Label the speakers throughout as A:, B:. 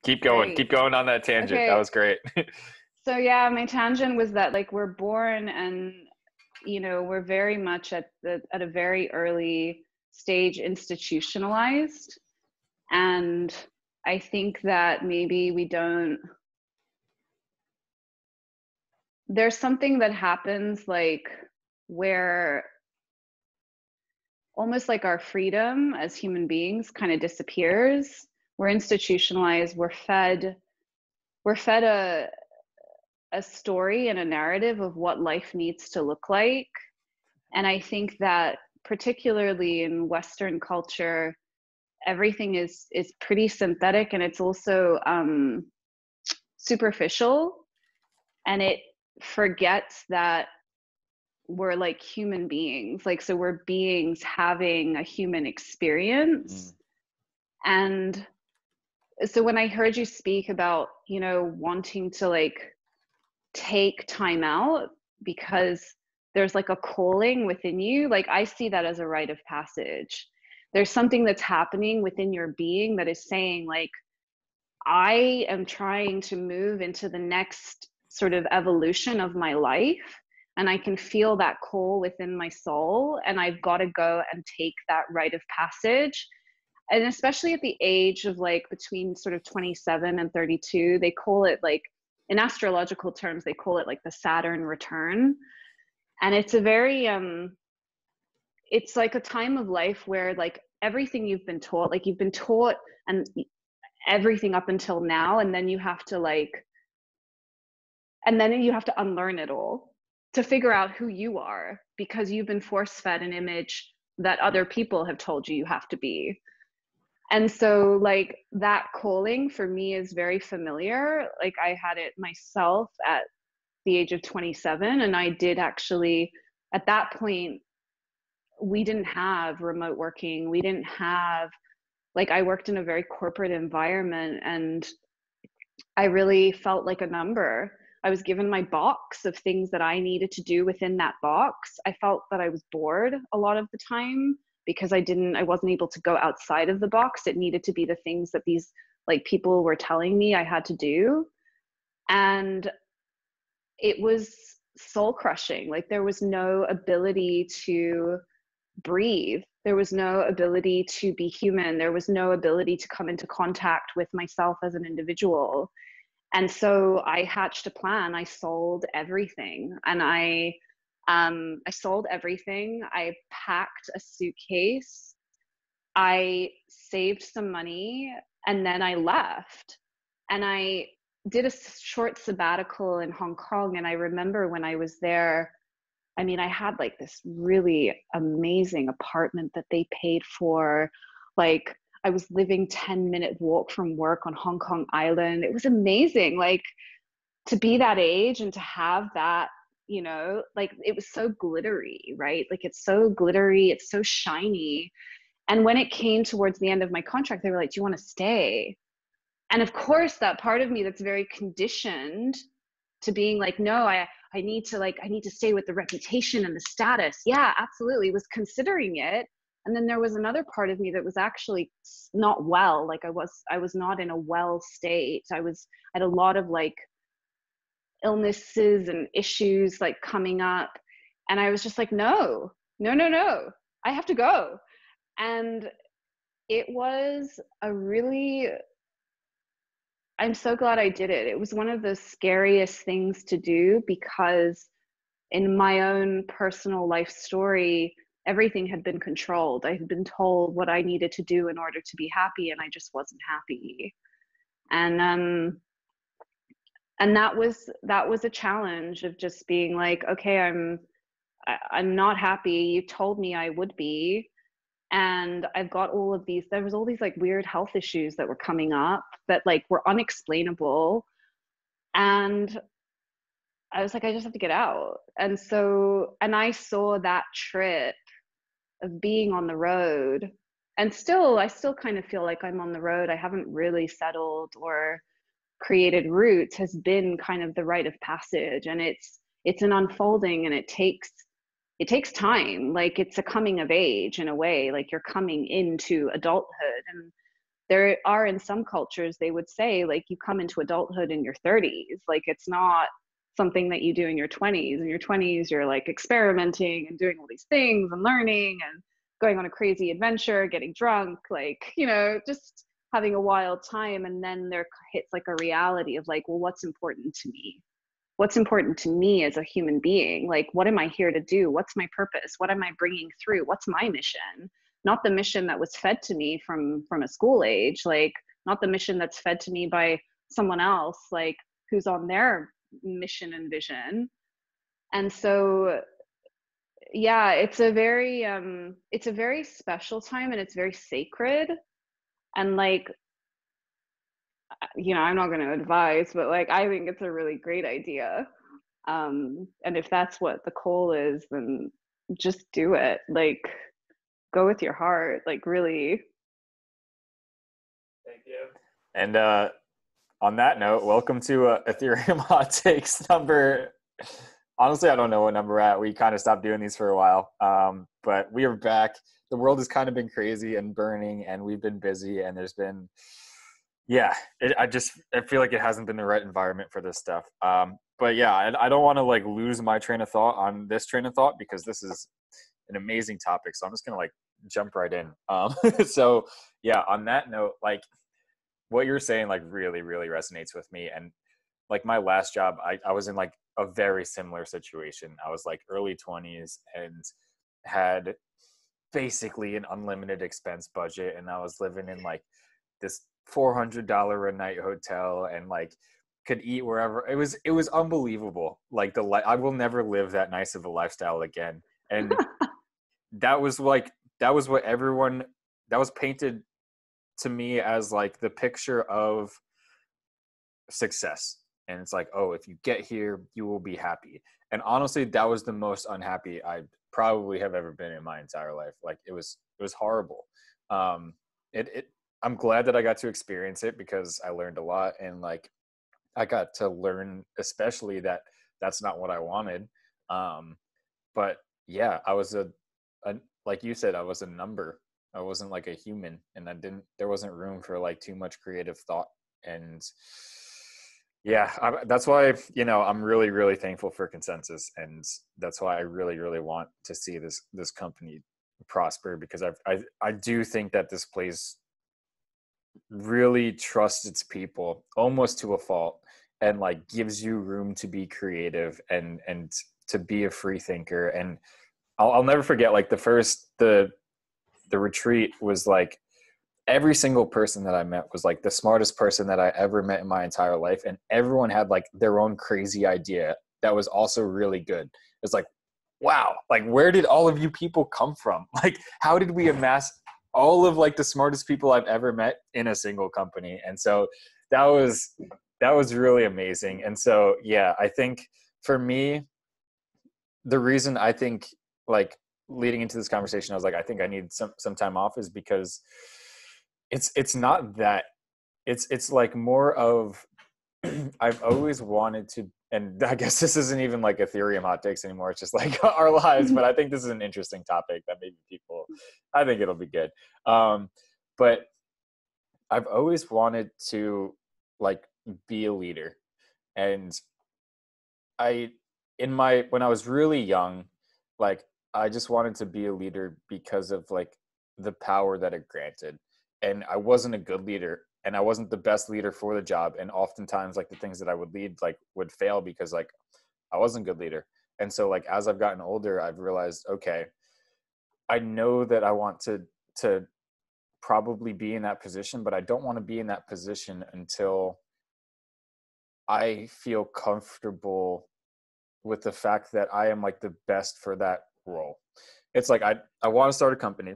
A: Keep
B: Great.
A: going on that tangent. That
B: Okay.
A: was great.
B: So yeah, my tangent was that like we're born and we're very much at a very early stage institutionalized. And I think that maybe we don't, there's something that happens like where almost like our freedom as human beings kind of disappears. We're institutionalized, we're fed a story and a narrative of what life needs to look like. And I think that particularly in Western culture, everything is pretty synthetic, and it's also superficial, and it forgets that we're like human beings. Like, so we're beings having a human experience. And so when I heard you speak about, wanting to like take time out because there's like a calling within you, like I see that as a rite of passage. There's something that's happening within your being that is saying like, I am trying to move into the next sort of evolution of my life, and I can feel that call within my soul, and I've got to go and take that rite of passage. And especially at the age of like between sort of 27 and 32, they call it like, in astrological terms, they call it like the Saturn return. And it's a very, it's like a time of life where like everything you've been taught, like you've been taught and everything up until now, and then you have to like, and then you have to unlearn it all to figure out who you are, because you've been force fed an image that other people have told you have to be. And so like that calling for me is very familiar. Like I had it myself at the age of 27, and I did actually, at that point, we didn't have remote working. We didn't have, like, I worked in a very corporate environment, and I really felt like a number. I was given my box of things that I needed to do within that box. I felt that I was bored a lot of the time because I wasn't able to go outside of the box. It needed to be the things that these like people were telling me I had to do. And it was soul crushing. Like there was no ability to breathe. There was no ability to be human. There was no ability to come into contact with myself as an individual. And so I hatched a plan. I sold everything, and I sold everything. I packed a suitcase. I saved some money, and then I left. And I did a short sabbatical in Hong Kong. And I remember when I was there, I mean, I had like this really amazing apartment that they paid for. Like I was living 10-minute walk from work on Hong Kong Island. It was amazing. Like to be that age and to have that, like it was so glittery, right? Like it's so glittery. It's so shiny. And when it came towards the end of my contract, they were like, do you want to stay? And of course, that part of me that's very conditioned to being like, no, I need to stay with the reputation and the status. Yeah, absolutely. Was considering it. And then there was another part of me that was actually not well. Like I was not in a well state. I had a lot of like illnesses and issues like coming up. And I was just like, no, no, no, no, I have to go. And it was I'm so glad I did it. It was one of the scariest things to do because in my own personal life story, everything had been controlled. I had been told what I needed to do in order to be happy, and I just wasn't happy. And that was a challenge of just being like, okay, I'm not happy. You told me I would be. And I've got there was all these like weird health issues that were coming up that like were unexplainable. And I was like, I just have to get out. And I saw that trip of being on the road, and I still kind of feel like I'm on the road. I haven't really settled or created roots, has been kind of the rite of passage. And it's an unfolding, and it takes time. Like it's a coming of age in a way, like you're coming into adulthood. there are, in some cultures, they would say like you come into adulthood in your 30s. Like it's not something that you do in your 20s. In your 20s, you're like experimenting and doing all these things and learning and going on a crazy adventure, getting drunk, like, you know, just having a wild time. And then there hits like a reality of like, well, what's important to me? What's important to me as a human being? Like, what am I here to do? What's my purpose? What am I bringing through? What's my mission? Not the mission that was fed to me from a school age, like not the mission that's fed to me by someone else, like who's on their mission and vision. And so, yeah, it's a very special time, and it's very sacred. And like, you know, I'm not going to advise, but like, I think it's a really great idea. And if that's what the goal is, then just do it. Like, go with your heart, like really.
A: Thank you. And on that note, welcome to Ethereum Hot Takes number. Honestly, I don't know what number we're at. We kind of stopped doing these for a while, but we are back. The world has kind of been crazy and burning, and we've been busy, and there's been, I feel like it hasn't been the right environment for this stuff. But yeah, I don't want to like lose my train of thought on this train of thought, because this is an amazing topic. So I'm just going to like jump right in. So yeah, on that note, like what you're saying, like really, really resonates with me. And like my last job, I was in like a very similar situation. I was like early 20s and had basically an unlimited expense budget. And I was living in like this $400 a night hotel and like could eat wherever. It was unbelievable. Like I will never live that nice of a lifestyle again. And that was what that was painted to me as like the picture of success. And it's like, oh, if you get here, you will be happy. And honestly, that was the most unhappy I probably have ever been in my entire life. Like it was horrible. I'm glad that I got to experience it, because I learned a lot, and like I got to learn especially that that's not what I wanted. But yeah, I was like you said, I was a number. I wasn't like a human, and there wasn't room for like too much creative thought. And yeah, that's why, you know, I'm really, really thankful for Consensus. And that's why I really, really want to see this company prosper, because I do think that this place really trusts its people almost to a fault, and like gives you room to be creative and to be a free thinker. And I'll never forget, like the retreat was like, every single person that I met was like the smartest person that I ever met in my entire life. And everyone had like their own crazy idea that was also really good. It's like, wow, like where did all of you people come from? Like, how did we amass all of like the smartest people I've ever met in a single company? And so that was really amazing. And so, yeah, I think for me, the reason I think like leading into this conversation, I was like, I think I need some time off, is because it's not that, it's like more of I've always wanted to, and I guess this isn't even like Ethereum hot takes anymore. It's just like our lives, but I think this is an interesting topic that maybe I think it'll be good. But I've always wanted to like be a leader. And when I was really young, like I just wanted to be a leader because of like the power that it granted. And I wasn't a good leader, and I wasn't the best leader for the job. And oftentimes like the things that I would lead like would fail because like I wasn't a good leader. And so like as I've gotten older, I've realized, okay, I know that I want to probably be in that position, but I don't want to be in that position until I feel comfortable with the fact that I am like the best for that role. It's like I want to start a company,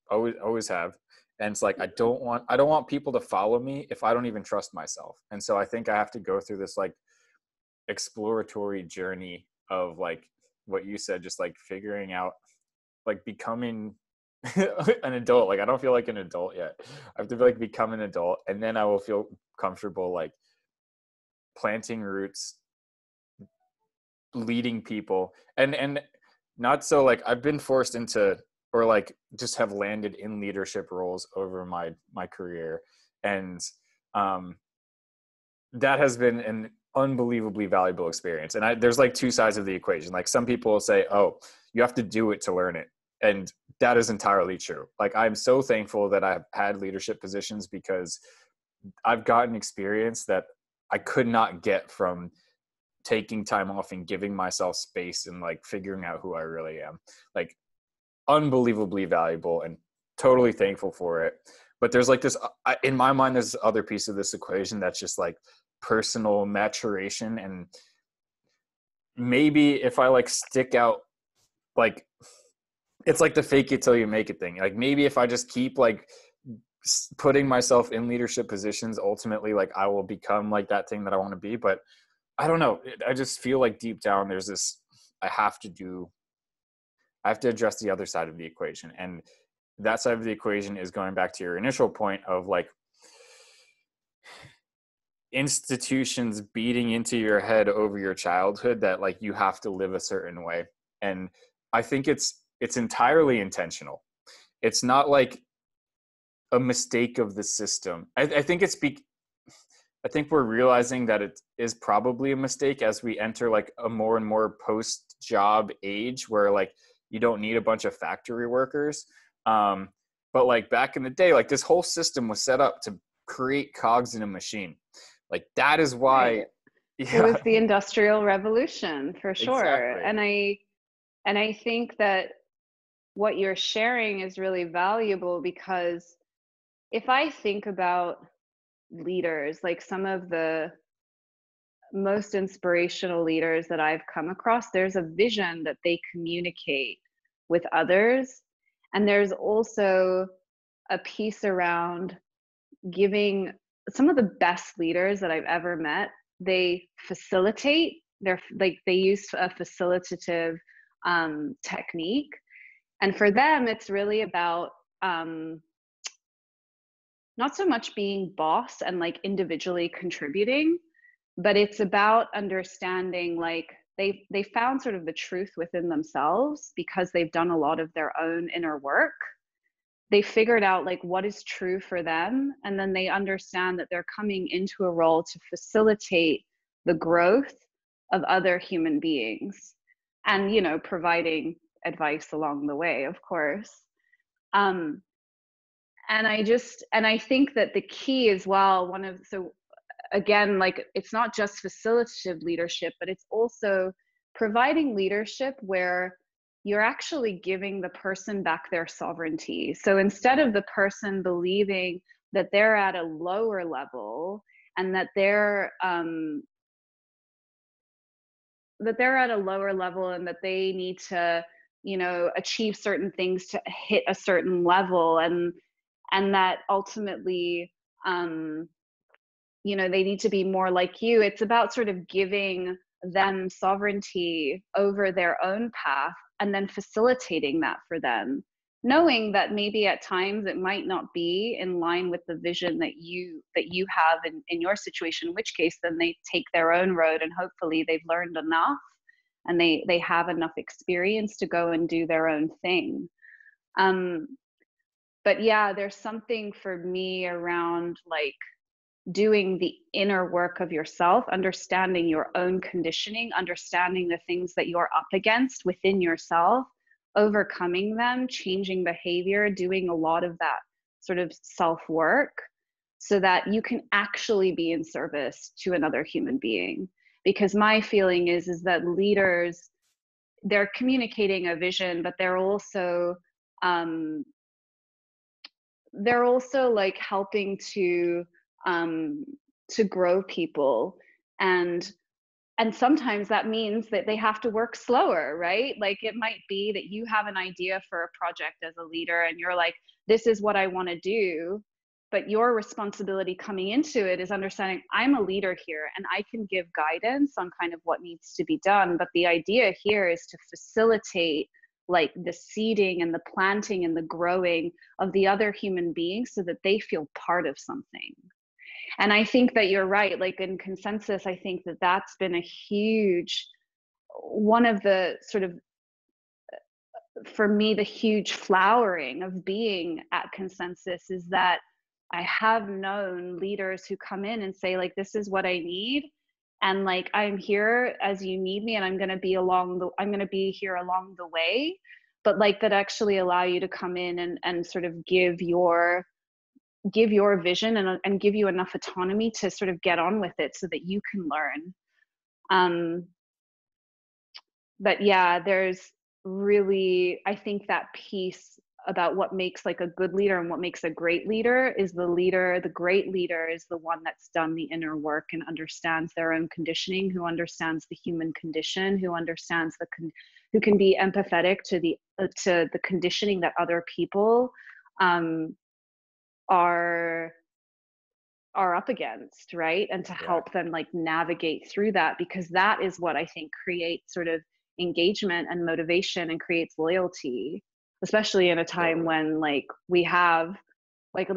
A: always have. And it's like I don't want people to follow me if I don't even trust myself. And so I think I have to go through this like exploratory journey of like what you said, just like figuring out, like becoming an adult. Like I don't feel like an adult yet. I have to like become an adult, and then I will feel comfortable like planting roots, leading people. And not so like I've been forced into or like just have landed in leadership roles over my career. And that has been an unbelievably valuable experience. And there's like two sides of the equation. Like some people will say, oh, you have to do it to learn it. And that is entirely true. Like I'm so thankful that I've had leadership positions, because I've gotten experience that I could not get from taking time off and giving myself space and like figuring out who I really am. Like unbelievably valuable, and totally thankful for it. But there's like this, in my mind, there's this other piece of this equation that's just like personal maturation. And maybe if I like stick out, like it's like the fake it till you make it thing. Like maybe if I just keep like putting myself in leadership positions, ultimately like I will become like that thing that I want to be. But I don't know. I just feel like deep down there's this, I have to address the other side of the equation. And that side of the equation is going back to your initial point of like institutions beating into your head over your childhood that like you have to live a certain way. And I think it's entirely intentional. It's not like a mistake of the system. I think I think we're realizing that it is probably a mistake as we enter like a more and more post-job age where like you don't need a bunch of factory workers. But like back in the day, like this whole system was set up to create cogs in a machine. Like that is why.
B: Right.
A: Yeah.
B: It was the Industrial Revolution for sure.
A: Exactly.
B: And I think that what you're sharing is really valuable, because if I think about leaders, like some of the most inspirational leaders that I've come across, there's a vision that they communicate with others. And there's also a piece around giving. Some of the best leaders that I've ever met, they facilitate. They use a facilitative technique. And for them, it's really about not so much being boss and like individually contributing, but it's about understanding like they found sort of the truth within themselves because they've done a lot of their own inner work. They figured out like what is true for them, and then they understand that they're coming into a role to facilitate the growth of other human beings, and providing advice along the way, of course. And I think that the key as well, so again, like it's not just facilitative leadership, but it's also providing leadership where you're actually giving the person back their sovereignty. So instead of the person believing that they're at a lower level and that they're at a lower level and that they need to, achieve certain things to hit a certain level, and that ultimately, they need to be more like you. It's about sort of giving them sovereignty over their own path and then facilitating that for them, knowing that maybe at times it might not be in line with the vision that you have in your situation, in which case then they take their own road and hopefully they've learned enough and they have enough experience to go and do their own thing. But yeah, there's something for me around like doing the inner work of yourself, understanding your own conditioning, understanding the things that you're up against within yourself, overcoming them, changing behavior, doing a lot of that sort of self-work so that you can actually be in service to another human being. Because my feeling is that leaders, they're communicating a vision, but they're also like helping to grow people, and sometimes that means that they have to work slower, right? Like it might be that you have an idea for a project as a leader and you're like, this is what I want to do, but your responsibility coming into it is understanding I'm a leader here and I can give guidance on kind of what needs to be done, but the idea here is to facilitate like the seeding and the planting and the growing of the other human beings so that they feel part of something. And I think that you're right. Like in consensus, I think that that's been a huge, one of the sort of for me, the huge flowering of being at Consensus is that I have known leaders who come in and say, like, this is what I need. And like, I'm here as you need me, and I'm going to be here along the way. But like, that actually allow you to come in and sort of give your vision, and give you enough autonomy to sort of get on with it so that you can learn. But yeah, there's really, I think that piece about what makes like a good leader and what makes a great leader is the great leader is the one that's done the inner work and understands their own conditioning, who understands the human condition, who understands who can be empathetic to the conditioning that other people are up against, right? And to help them like navigate through that, because that is what I think creates sort of engagement and motivation and creates loyalty, especially in a time when like we have like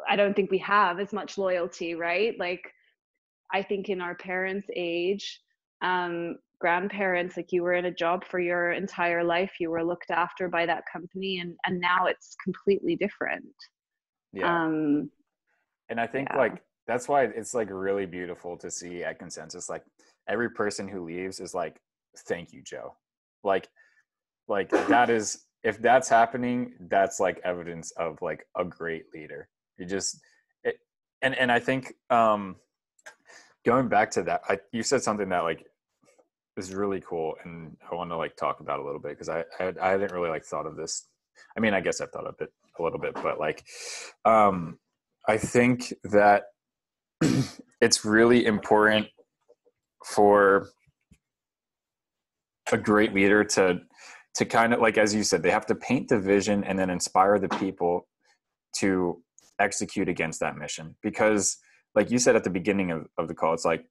B: I don't think we have as much loyalty, right? Like I think in our parents' age, grandparents, like you were in a job for your entire life, you were looked after by that company, and now it's completely different.
A: And I think like that's why it's like really beautiful to see at Consensus, like every person who leaves is like, thank you, Joe. Like that is, if that's happening, that's like evidence of like a great leader. And I think going back to that, you said something that like is really cool, and I want to like talk about a little bit, because I hadn't really like thought of this. I mean, I guess I've thought of it a little bit, but like I think that it's really important for a great leader to kind of, like, as you said, they have to paint the vision and then inspire the people to execute against that mission. Because like you said at the beginning of the call, it's like,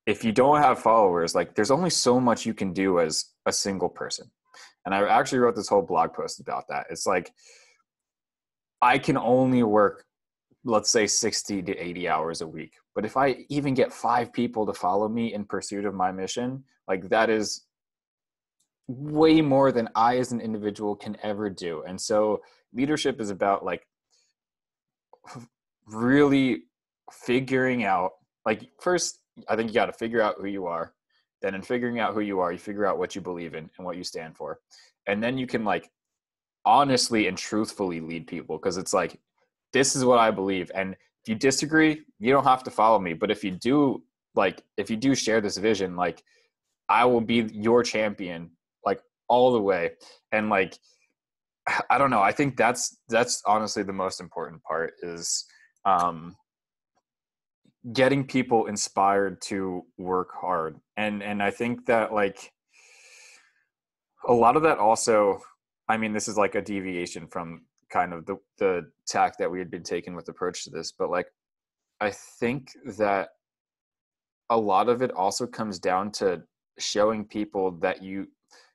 A: if you don't have followers, like there's only so much you can do as a single person. And I actually wrote this whole blog post about that. It's like, I can only work, let's say 60 to 80 hours a week. But if I even get 5 people to follow me in pursuit of my mission, like that is way more than I as an individual can ever do. And so leadership is about like really figuring out, like, first, I think you got to figure out who you are. Then in figuring out who you are, you figure out what you believe in and what you stand for. And then you can like honestly and truthfully lead people, because it's like, this is what I believe. And if you disagree, you don't have to follow me. But if you do, like, if you do share this vision, like, I will be your champion, like, all the way. And like, I don't know. I think that's honestly the most important part, is getting people inspired to work hard. And I think that like a lot of that also, I mean, this is like a deviation from kind of the tack that we had been taking with approach to this, but like, I think that a lot of it also comes down to showing people that you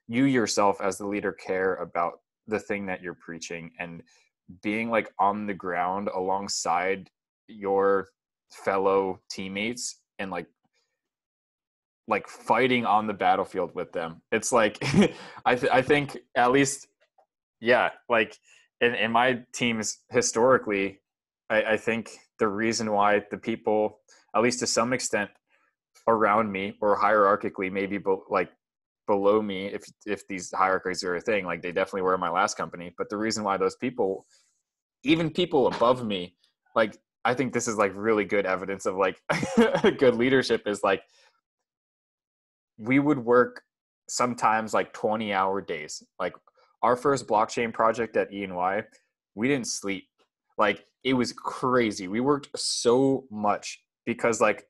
A: yourself as the leader care about the thing that you're preaching, and being like on the ground alongside your fellow teammates, and like fighting on the battlefield with them. It's like I think at least, yeah, like in my teams historically, I think the reason why the people, at least to some extent, around me or hierarchically maybe like below me, if these hierarchies are a thing, like they definitely were in my last company, but the reason why those people, even people above me, like, I think this is like really good evidence of like good leadership, is like, we would work sometimes like 20-hour days. Like our first blockchain project at E&Y, we didn't sleep. Like it was crazy. We worked so much because like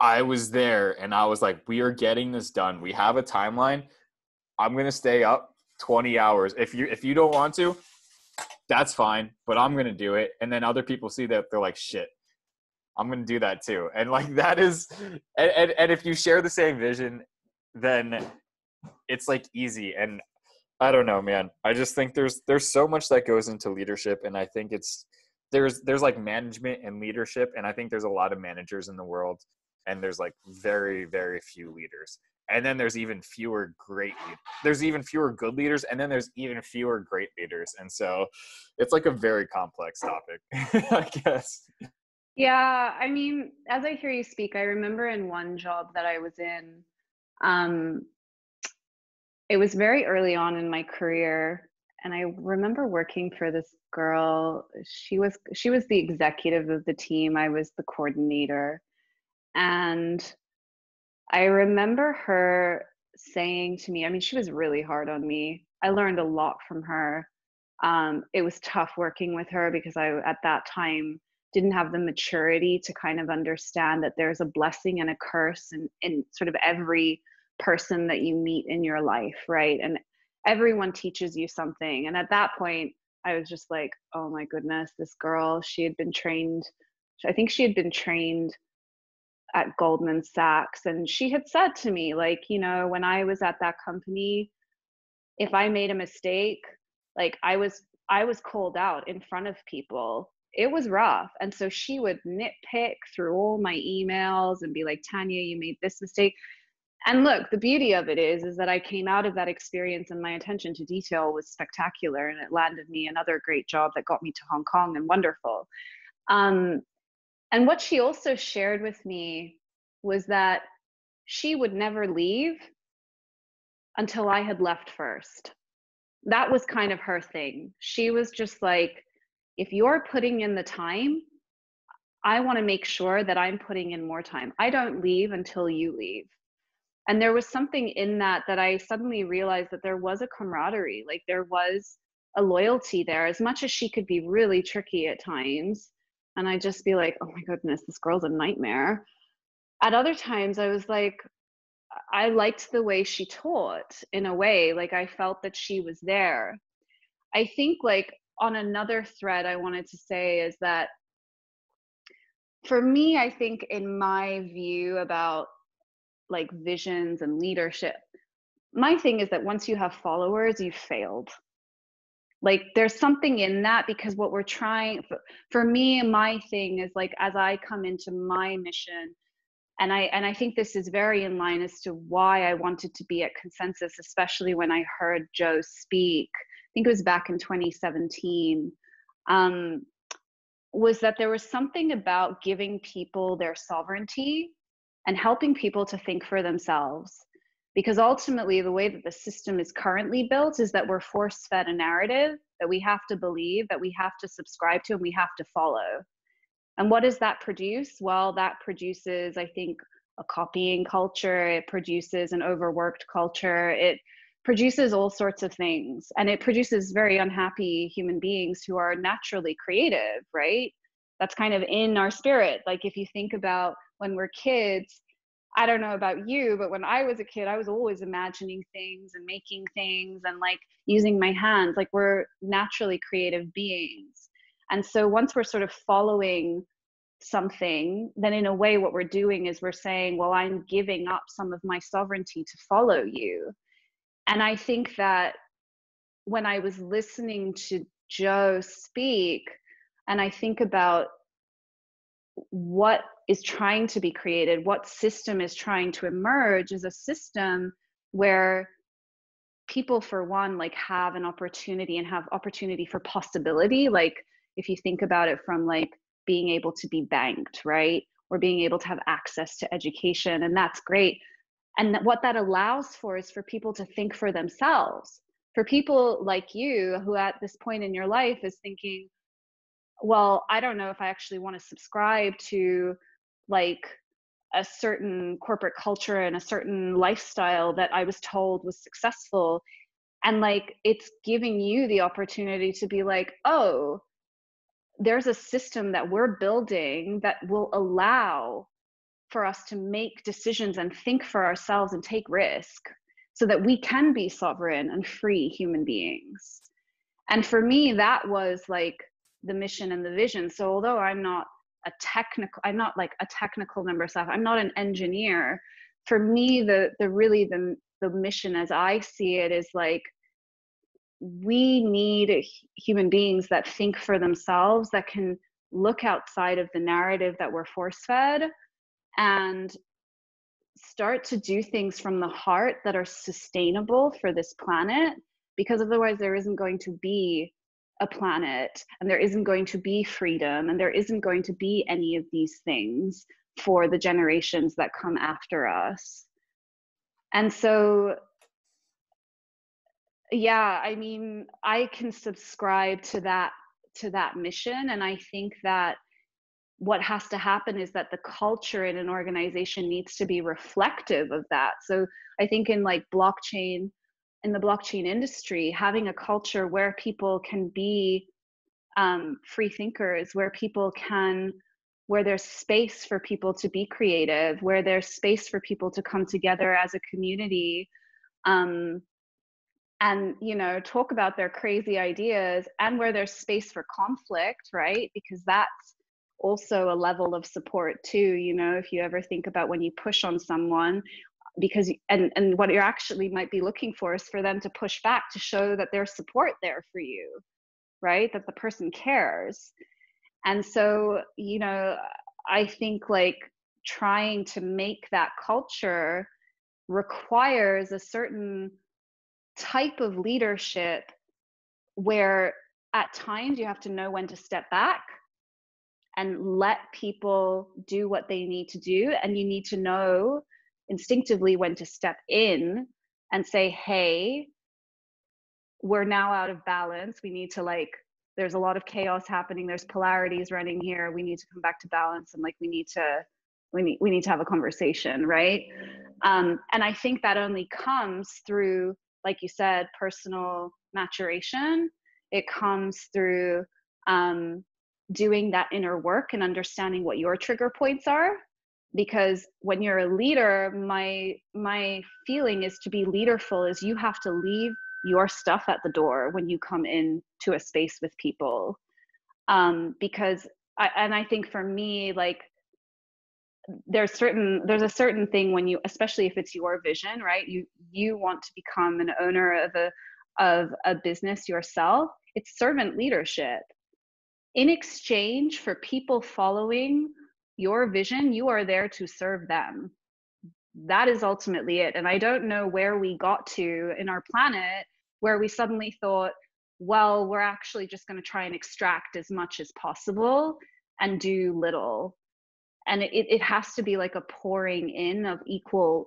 A: I was there and I was like, we are getting this done. We have a timeline. I'm going to stay up 20 hours. If you don't want to, that's fine, but I'm going to do it. And then other people see that, they're like, shit, I'm going to do that too. And like, that is, and if you share the same vision, then it's like easy. And I don't know, man, I just think there's so much that goes into leadership. And I think there's like management and leadership. And I think there's a lot of managers in the world, and there's like very, very few leaders. and then there's even fewer there's even fewer good leaders, and then there's even fewer great leaders. And so it's like a very complex topic. I guess.
B: Yeah, I mean, as I hear you speak, I remember in one job that I was in, um, it was very early on in my career, and I remember working for this girl. She was the executive of the team. I was the coordinator. And I remember her saying to me, I mean, she was really hard on me. I learned a lot from her. It was tough working with her because I, at that time, didn't have the maturity to kind of understand that there's a blessing and a curse in sort of every person that you meet in your life, right? And everyone teaches you something. And at that point, I was just like, oh my goodness, this girl, she had been trained. I think she had been trained at Goldman Sachs. And she had said to me, like, you know, when I was at that company, if I made a mistake, like I was called out in front of people. It was rough. And so she would nitpick through all my emails and be like, Tanya, you made this mistake. And look, the beauty of it is that I came out of that experience and my attention to detail was spectacular, and it landed me another great job that got me to Hong Kong, and wonderful. Um, and what she also shared with me was that she would never leave until I had left first. That was kind of her thing. She was just like, if you're putting in the time, I want to make sure that I'm putting in more time. I don't leave until you leave. And there was something in that I suddenly realized that there was a camaraderie, like there was a loyalty there, as much as she could be really tricky at times. And I'd just be like, oh my goodness, this girl's a nightmare. At other times, I was like, I liked the way she taught in a way, like I felt that she was there. I think, like, on another thread I wanted to say is that for me, I think in my view about like visions and leadership, my thing is that once you have followers, you've failed. Like there's something in that, because what we're trying for me, my thing is like, as I come into my mission, and I think this is very in line as to why I wanted to be at Consensus, especially when I heard Joe speak, I think it was back in 2017, was that there was something about giving people their sovereignty and helping people to think for themselves. Because ultimately, the way that the system is currently built is that we're force fed a narrative that we have to believe, that we have to subscribe to, and we have to follow. And what does that produce? Well, that produces, I think, a copying culture. It produces an overworked culture. It produces all sorts of things. And it produces very unhappy human beings who are naturally creative, right? That's kind of in our spirit. Like if you think about when we're kids, I don't know about you, but when I was a kid, I was always imagining things and making things and like using my hands. Like we're naturally creative beings. And so once we're sort of following something, then in a way what we're doing is we're saying, well, I'm giving up some of my sovereignty to follow you. And I think that when I was listening to Joe speak, and I think about what is trying to be created, what system is trying to emerge, is a system where people, for one, like have an opportunity and have opportunity for possibility. Like if you think about it from like being able to be banked, right? Or being able to have access to education, and that's great. And what that allows for is for people to think for themselves. For people like you who at this point in your life is thinking, well, I don't know if I actually want to subscribe to like a certain corporate culture and a certain lifestyle that I was told was successful. And like, it's giving you the opportunity to be like, oh, there's a system that we're building that will allow for us to make decisions and think for ourselves and take risk so that we can be sovereign and free human beings. And for me, that was like the mission and the vision. So although I'm not like a technical member of staff, I'm not an engineer. For me, the mission as I see it is like, we need human beings that think for themselves, that can look outside of the narrative that we're force fed and start to do things from the heart that are sustainable for this planet, because otherwise there isn't going to be a planet, and there isn't going to be freedom, and there isn't going to be any of these things for the generations that come after us. And so, yeah, I mean, I can subscribe to that mission. And I think that what has to happen is that the culture in an organization needs to be reflective of that. So I think in like blockchain, in the blockchain industry, having a culture where people can be free thinkers, where people can, where there's space for people to be creative, where there's space for people to come together as a community, and, you know, talk about their crazy ideas, and where there's space for conflict, right? Because that's also a level of support too. You know, if you ever think about when you push on someone, because and what you're actually might be looking for is for them to push back, to show that there's support there for you, right? That the person cares. And so, you know, I think like trying to make that culture requires a certain type of leadership where at times you have to know when to step back and let people do what they need to do, and you need to know instinctively when to step in and say, hey, we're now out of balance, we need to, like, there's a lot of chaos happening, there's polarities running here, we need to come back to balance, and like we need to have a conversation, right? And I think that only comes through, like you said, personal maturation. It comes through doing that inner work and understanding what your trigger points are. Because when you're a leader, my feeling is, to be leaderful is you have to leave your stuff at the door when you come in to a space with people. Because I think for me, like, there's a certain thing when you, especially if it's your vision, right? You want to become an owner of a business yourself. It's servant leadership. In exchange for people following your vision, you are there to serve them. That is ultimately it. And I don't know where we got to in our planet where we suddenly thought, well, we're actually just going to try and extract as much as possible and do little. And it has to be like a pouring in of equal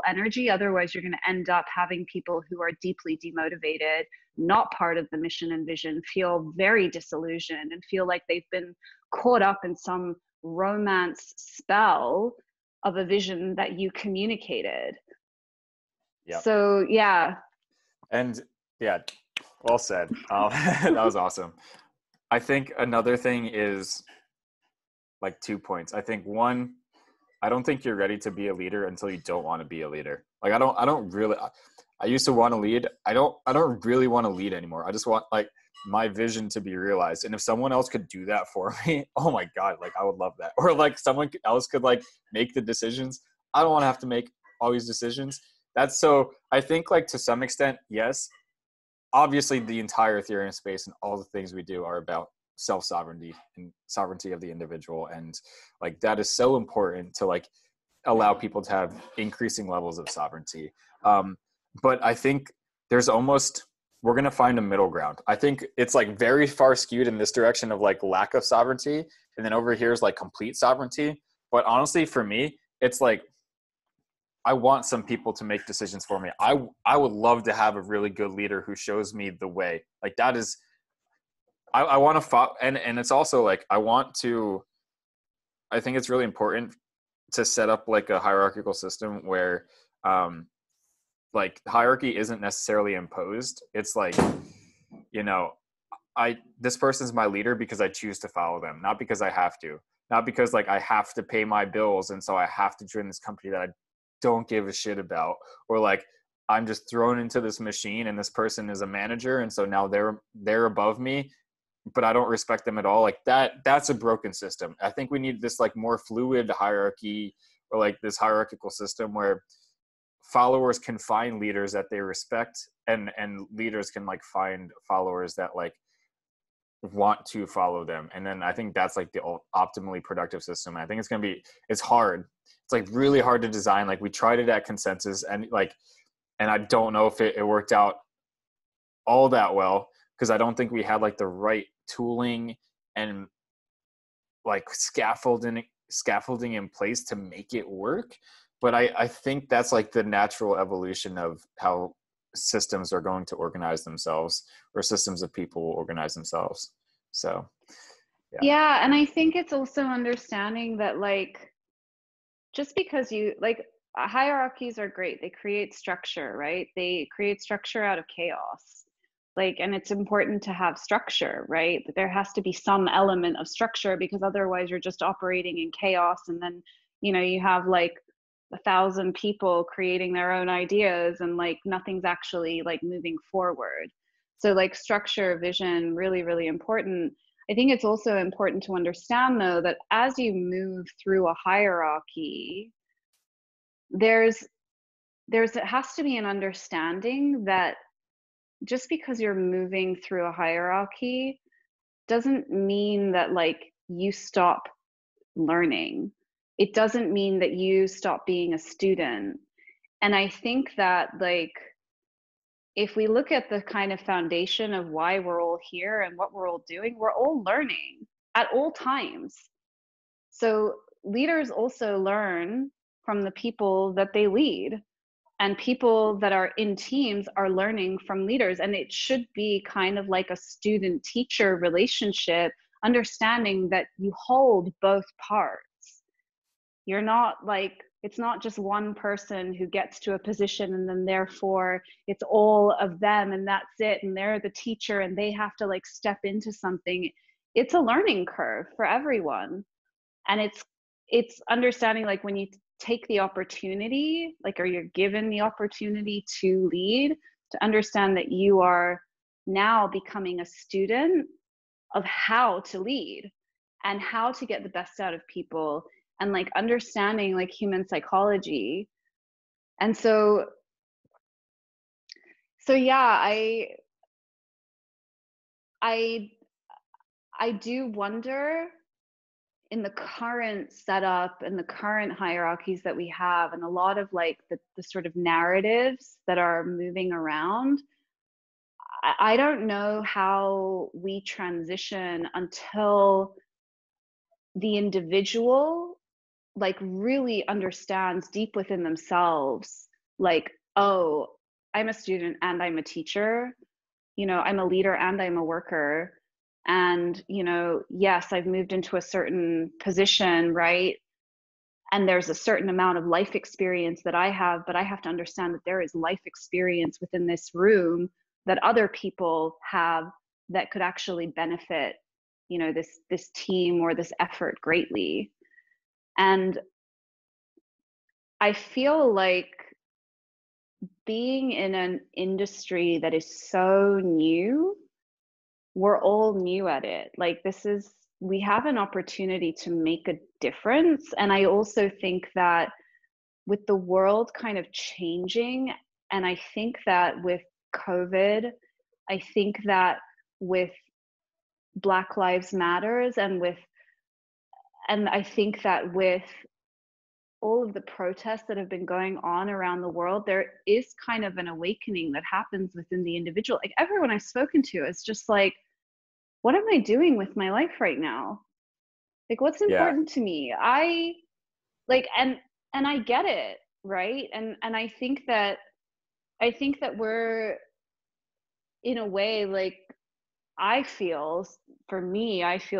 B: energy. Otherwise, you're going to end up having people who are deeply demotivated, not part of the mission and vision, feel very disillusioned and feel like they've been caught up in some romance spell of a vision that you communicated.
A: Yeah.
B: So, yeah.
A: And yeah, well said. That was awesome. I think another thing is, like, 2 points. I think one, I don't think you're ready to be a leader until you don't want to be a leader. Like, I don't really, I used to want to lead. I don't really want to lead anymore. I just want, like, my vision to be realized. And if someone else could do that for me, oh my God, like, I would love that. Or like someone else could like make the decisions. I don't want to have to make all these decisions. That's, so I think, like, to some extent, yes, obviously the entire Ethereum space and all the things we do are about self-sovereignty and sovereignty of the individual, and like that is so important to like allow people to have increasing levels of sovereignty. But I think there's almost, we're going to find a middle ground. I think it's like very far skewed in this direction of like lack of sovereignty, and then over here is like complete sovereignty. But honestly, for me, it's like I want some people to make decisions for me. I would love to have a really good leader who shows me the way. Like, that is, I want to follow, and it's also like I think it's really important to set up like a hierarchical system where like hierarchy isn't necessarily imposed. It's like, you know, this person's my leader because I choose to follow them, not because I have to, not because like I have to pay my bills and so I have to join this company that I don't give a shit about, or like I'm just thrown into this machine and this person is a manager and so now they're above me, but I don't respect them at all. Like that's a broken system. I think we need this like more fluid hierarchy, or like this hierarchical system where followers can find leaders that they respect, and leaders can like find followers that like want to follow them. And then I think that's like the optimally productive system. I think it's hard. It's like really hard to design. Like we tried it at Consensus, and I don't know if it worked out all that well, because I don't think we had like the right tooling and like scaffolding in place to make it work. But I think that's like the natural evolution of how systems are going to organize themselves, or systems of people will organize themselves. So
B: yeah, and I think it's also understanding that like, just because hierarchies are great, they create structure, right? They create structure out of chaos. Like, and it's important to have structure, right? But there has to be some element of structure, because otherwise you're just operating in chaos. And then, you have like 1,000 people creating their own ideas, and like nothing's actually like moving forward. So like structure, vision, really, really important. I think it's also important to understand though, that as you move through a hierarchy, it has to be an understanding that just because you're moving through a hierarchy doesn't mean that like you stop learning. It doesn't mean that you stop being a student. And I think that like, if we look at the kind of foundation of why we're all here and what we're all doing, we're all learning at all times. So leaders also learn from the people that they lead, and people that are in teams are learning from leaders. And it should be kind of like a student-teacher relationship, understanding that you hold both parts. You're not like, it's not just one person who gets to a position and then therefore it's all of them and that's it, and they're the teacher and they have to like step into something. It's a learning curve for everyone. And it's understanding like, when you take the opportunity, like, or you're given the opportunity to lead, to understand that you are now becoming a student of how to lead and how to get the best out of people, and like understanding like human psychology. And so yeah, I do wonder, in the current setup and the current hierarchies that we have, and a lot of like the sort of narratives that are moving around, I don't know how we transition until the individual like really understands deep within themselves, like, oh, I'm a student and I'm a teacher, I'm a leader and I'm a worker. And, yes, I've moved into a certain position, right? And there's a certain amount of life experience that I have, but I have to understand that there is life experience within this room that other people have that could actually benefit, this team or this effort greatly. And I feel like being in an industry that is so new, we're all new at it. Like, we have an opportunity to make a difference. And I also think that with the world kind of changing, and I think that with COVID, I think that with Black Lives Matters, and I think that with all of the protests that have been going on around the world, there is kind of an awakening that happens within the individual. Like, everyone I've spoken to is just like, what am I doing with my life right now? Like, what's important to me? I like, and I get it, right? And I think that we're, in a way, like, I feel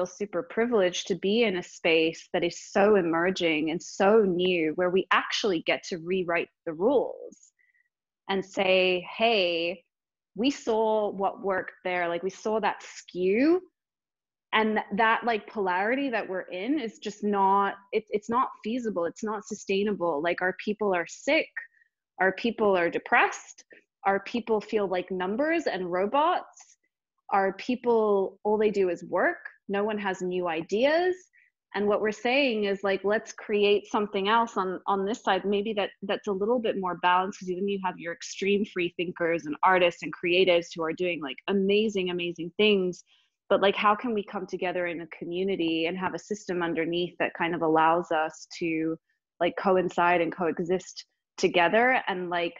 B: super privileged to be in a space that is so emerging and so new, where we actually get to rewrite the rules and say, hey, we saw what worked there. Like, we saw that skew, and that like polarity that we're in is just not, it's not feasible. It's not sustainable. Like, our people are sick, our people are depressed, our people feel like numbers and robots. Our people, all they do is work. No one has new ideas. And what we're saying is like, let's create something else on this side. Maybe that's a little bit more balanced, because then you have your extreme free thinkers and artists and creatives who are doing like amazing, amazing things. but like, how can we come together in a community and have a system underneath that kind of allows us to like coincide and coexist together, and like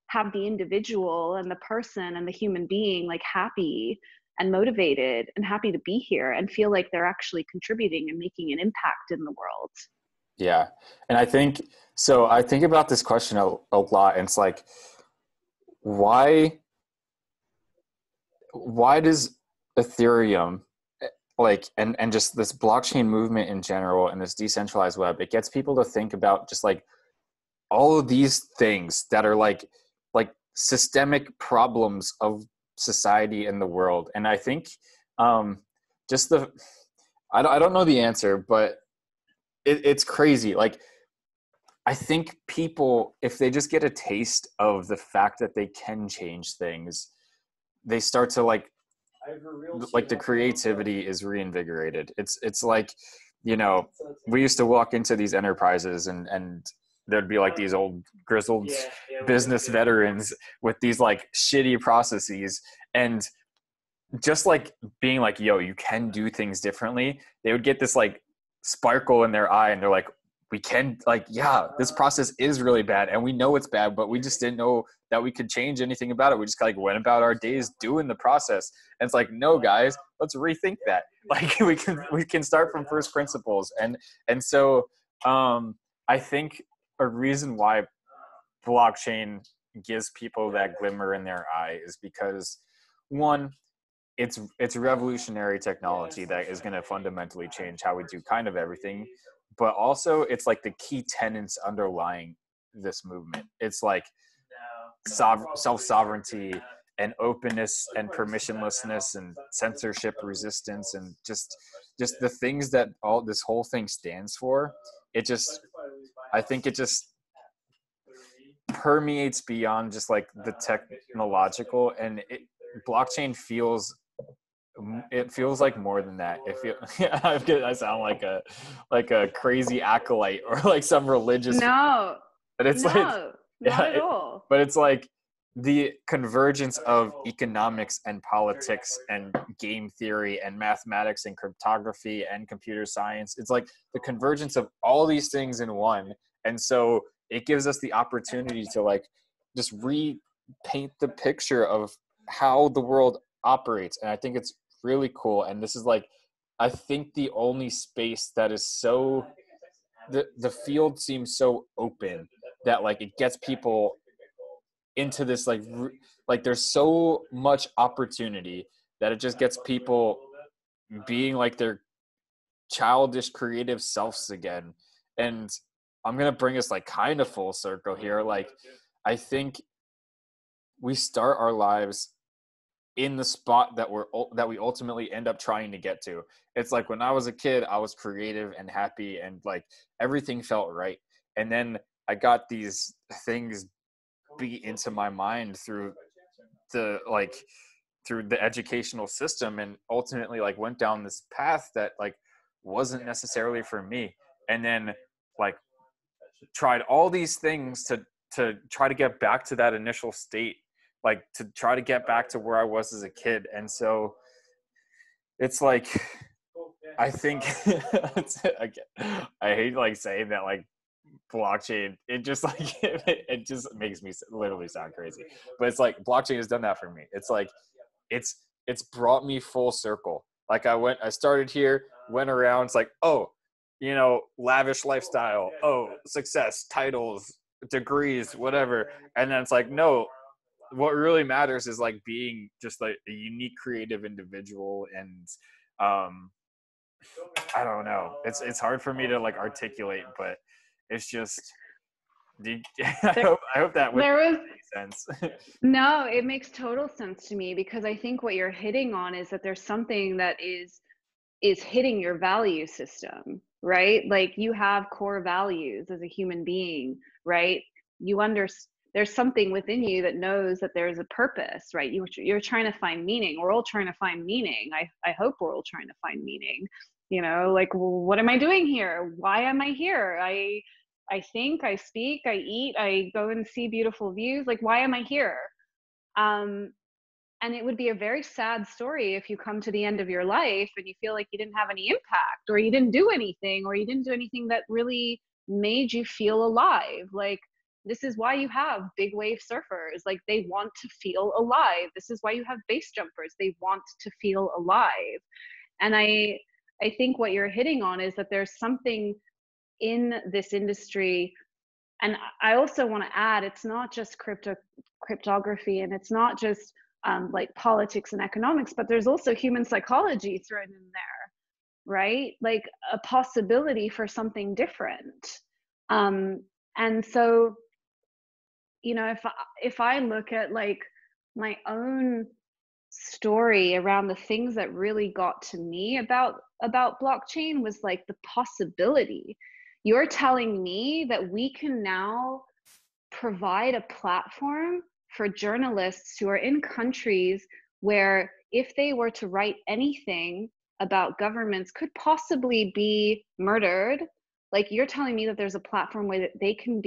B: have the individual and the person and the human being like happy and motivated and happy to be here and feel like they're actually contributing and making an impact in the world.
A: Yeah. And I think about this question a lot, and it's like, why does Ethereum, like, and just this blockchain movement in general and this decentralized web, it gets people to think about just like all of these things that are like systemic problems of society and the world. And I think just I don't know the answer, but it's crazy. Like, I think people, if they just get a taste of the fact that they can change things, they start to like the creativity is reinvigorated. It's like, you know, we used to walk into these enterprises and there'd be like these old grizzled business veterans with these like shitty processes, and just like being like, yo, you can do things differently. They would get this like sparkle in their eye, and they're like, we can, like, yeah, this process is really bad and we know it's bad, but we just didn't know that we could change anything about it. We just like went about our days doing the process. And it's like, no, guys, let's rethink that. Like, we can start from first principles. And so I think a reason why blockchain gives people that glimmer in their eye is because, one, it's revolutionary technology that is going to fundamentally change how we do kind of everything, but also it's like the key tenets underlying this movement. It's like self-sovereignty and openness and permissionlessness and censorship resistance, and just the things that all this whole thing stands for. I think it just permeates beyond just like the technological, and blockchain feels like more than that. I sound like a crazy acolyte or like some religious,
B: No,
A: but it's
B: no,
A: like,
B: not
A: yeah,
B: at all.
A: but it's like the convergence of economics and politics and game theory and mathematics and cryptography and computer science. It's like the convergence of all these things in one. And so it gives us the opportunity to like just repaint the picture of how the world operates. And I think it's really cool. And this is like, I think the only space that is so, the field seems so open that like it gets people into this like there's so much opportunity that it just gets people being like their childish creative selves again. And I'm gonna bring us like kind of full circle here. Like, I think we start our lives in the spot that we ultimately end up trying to get to. It's like, when I was a kid, I was creative and happy and like everything felt right, and then I got these things beat into my mind through the educational system, and ultimately like went down this path that like wasn't necessarily for me, and then like tried all these things to try to get back to that initial state, like to try to get back to where I was as a kid. And so it's like, I think I hate like saying that like blockchain, it just like it just makes me literally sound crazy, but it's like blockchain has done that for me. It's like it's brought me full circle. Like, I started here, went around, it's like, oh, you know, lavish lifestyle, oh, success, titles, degrees, whatever. And then it's like, no, what really matters is like being just like a unique creative individual. And I don't know, it's hard for me to like articulate, but it's just I hope that would make sense.
B: No, it makes total sense to me, because I think what you're hitting on is that there's something that is hitting your value system, right? Like, you have core values as a human being, right? There's something within you that knows that there's a purpose, right? You're trying to find meaning. We're all trying to find meaning. I hope we're all trying to find meaning. You know, like, well, what am I doing here? Why am I here? I think, I speak, I eat, I go and see beautiful views. Like, why am I here? And And it would be a very sad story if you come to the end of your life and you feel like you didn't have any impact, or you didn't do anything, or you didn't do anything that really made you feel alive. Like, this is why you have big wave surfers. Like, they want to feel alive. This is why you have base jumpers. They want to feel alive. And I think what you're hitting on is that there's something in this industry. And I also want to add, it's not just cryptography, and it's not just like politics and economics, but there's also human psychology thrown in there, right? Like a possibility for something different. And so, you know, if I look at like my own story around the things that really got to me about blockchain, was like the possibility. You're telling me that we can now provide a platform for journalists who are in countries where, if they were to write anything about governments, could possibly be murdered. Like, you're telling me that there's a platform where they can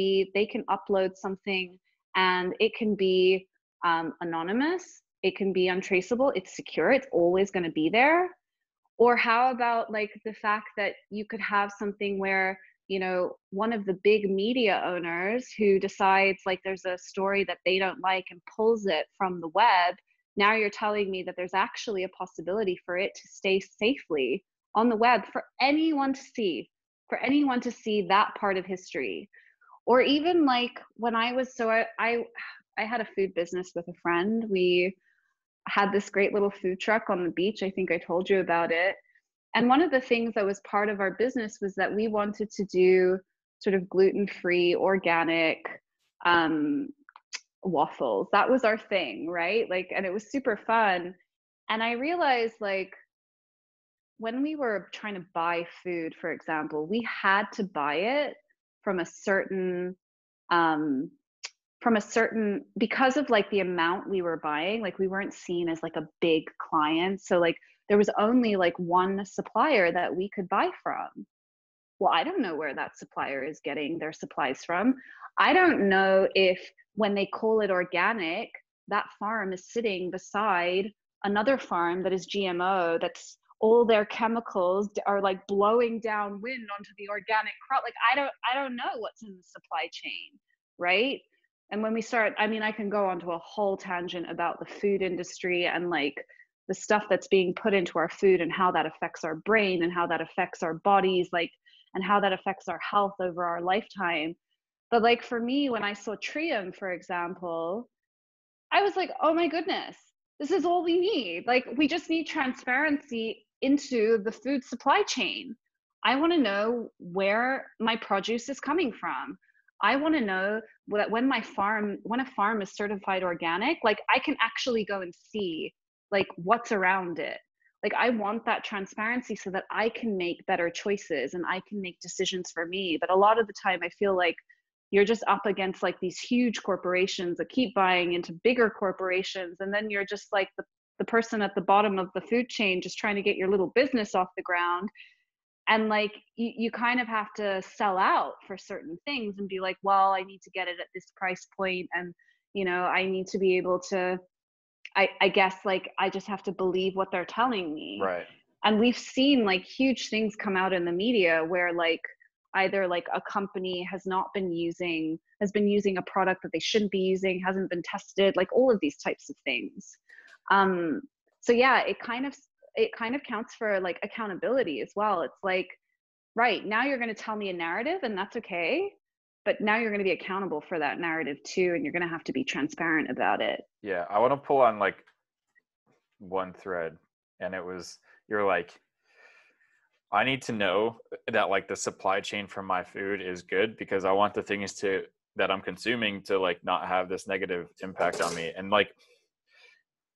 B: upload something and it can be anonymous, it can be untraceable, it's secure, it's always going to be there. Or how about like the fact that you could have something where, you know, one of the big media owners who decides like there's a story that they don't like and pulls it from the web, now you're telling me that there's actually a possibility for it to stay safely on the web for anyone to see, that part of history. Or even like when I was, I had a food business with a friend. We had this great little food truck on the beach. I think I told you about it. And one of the things that was part of our business was that we wanted to do sort of gluten-free, organic waffles. That was our thing, right? Like, and it was super fun. And I realized, like, when we were trying to buy food, for example, we had to buy it from a certain because of like the amount we were buying. Like, we weren't seen as like a big client, so like there was only like one supplier that we could buy from. Well, I don't know where that supplier is getting their supplies from. I don't know if, when they call it organic, that farm is sitting beside another farm that is GMO, that's all their chemicals are like blowing downwind onto the organic crop. Like, I don't know what's in the supply chain, right? And when we start, I mean, I can go on to a whole tangent about the food industry and like the stuff that's being put into our food and how that affects our brain and how that affects our bodies, like, and how that affects our health over our lifetime. But like for me, when I saw Trium, for example, I was like, oh my goodness, this is all we need. Like, we just need transparency into the food supply chain. I want to know where my produce is coming from. I want to know that when a farm is certified organic, like, I can actually go and see like what's around it. Like, I want that transparency so that I can make better choices and I can make decisions for me. But a lot of the time I feel like you're just up against like these huge corporations that keep buying into bigger corporations. And then you're just like the person at the bottom of the food chain just trying to get your little business off the ground. And like, you kind of have to sell out for certain things and be like, well, I need to get it at this price point. And, you know, I need to be able to, I guess, like, I just have to believe what they're telling me.
A: Right.
B: And we've seen like huge things come out in the media where like either like a company has been using a product that they shouldn't be using, hasn't been tested, like all of these types of things. So yeah, it kind of counts for like accountability as well. It's like, right, now you're going to tell me a narrative and that's okay, but now you're going to be accountable for that narrative too, and you're going to have to be transparent about it.
A: Yeah, I want to pull on like one thread, and it was, you're like, I need to know that like the supply chain for my food is good because I want the things that I'm consuming to like not have this negative impact on me. And like,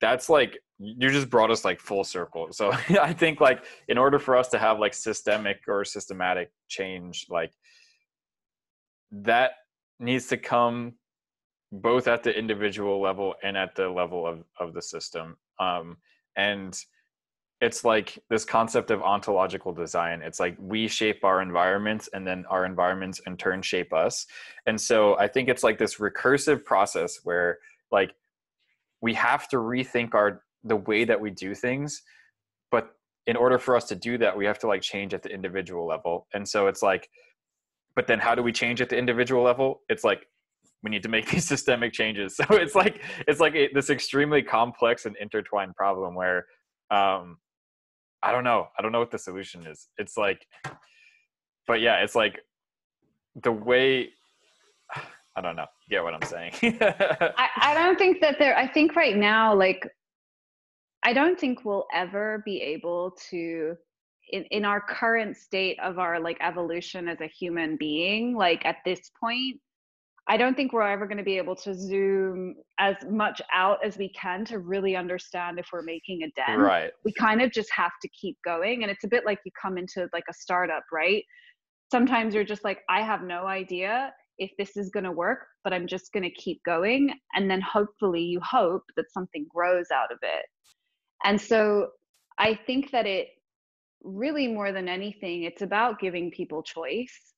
A: that's like, you just brought us like full circle. So I think like in order for us to have like systemic or systematic change, like that needs to come both at the individual level and at the level of the system. And it's like this concept of ontological design. It's like we shape our environments and then our environments in turn shape us. And so I think it's like this recursive process where like we have to rethink the way that we do things. But in order for us to do that, we have to like change at the individual level. And so it's like, but then how do we change at the individual level? It's like, we need to make these systemic changes. So it's like this extremely complex and intertwined problem where I don't know what the solution is. It's like, but yeah, it's like the way, I don't know, you get what I'm saying.
B: I don't think that I think right now, like, I don't think we'll ever be able to, in our current state of our like evolution as a human being, like at this point, I don't think we're ever going to be able to zoom as much out as we can to really understand if we're making a dent.
A: Right.
B: We kind of just have to keep going. And it's a bit like you come into like a startup, right? Sometimes you're just like, I have no idea if this is going to work, but I'm just going to keep going. And then hopefully you hope that something grows out of it. And so I think that it really, more than anything, it's about giving people choice.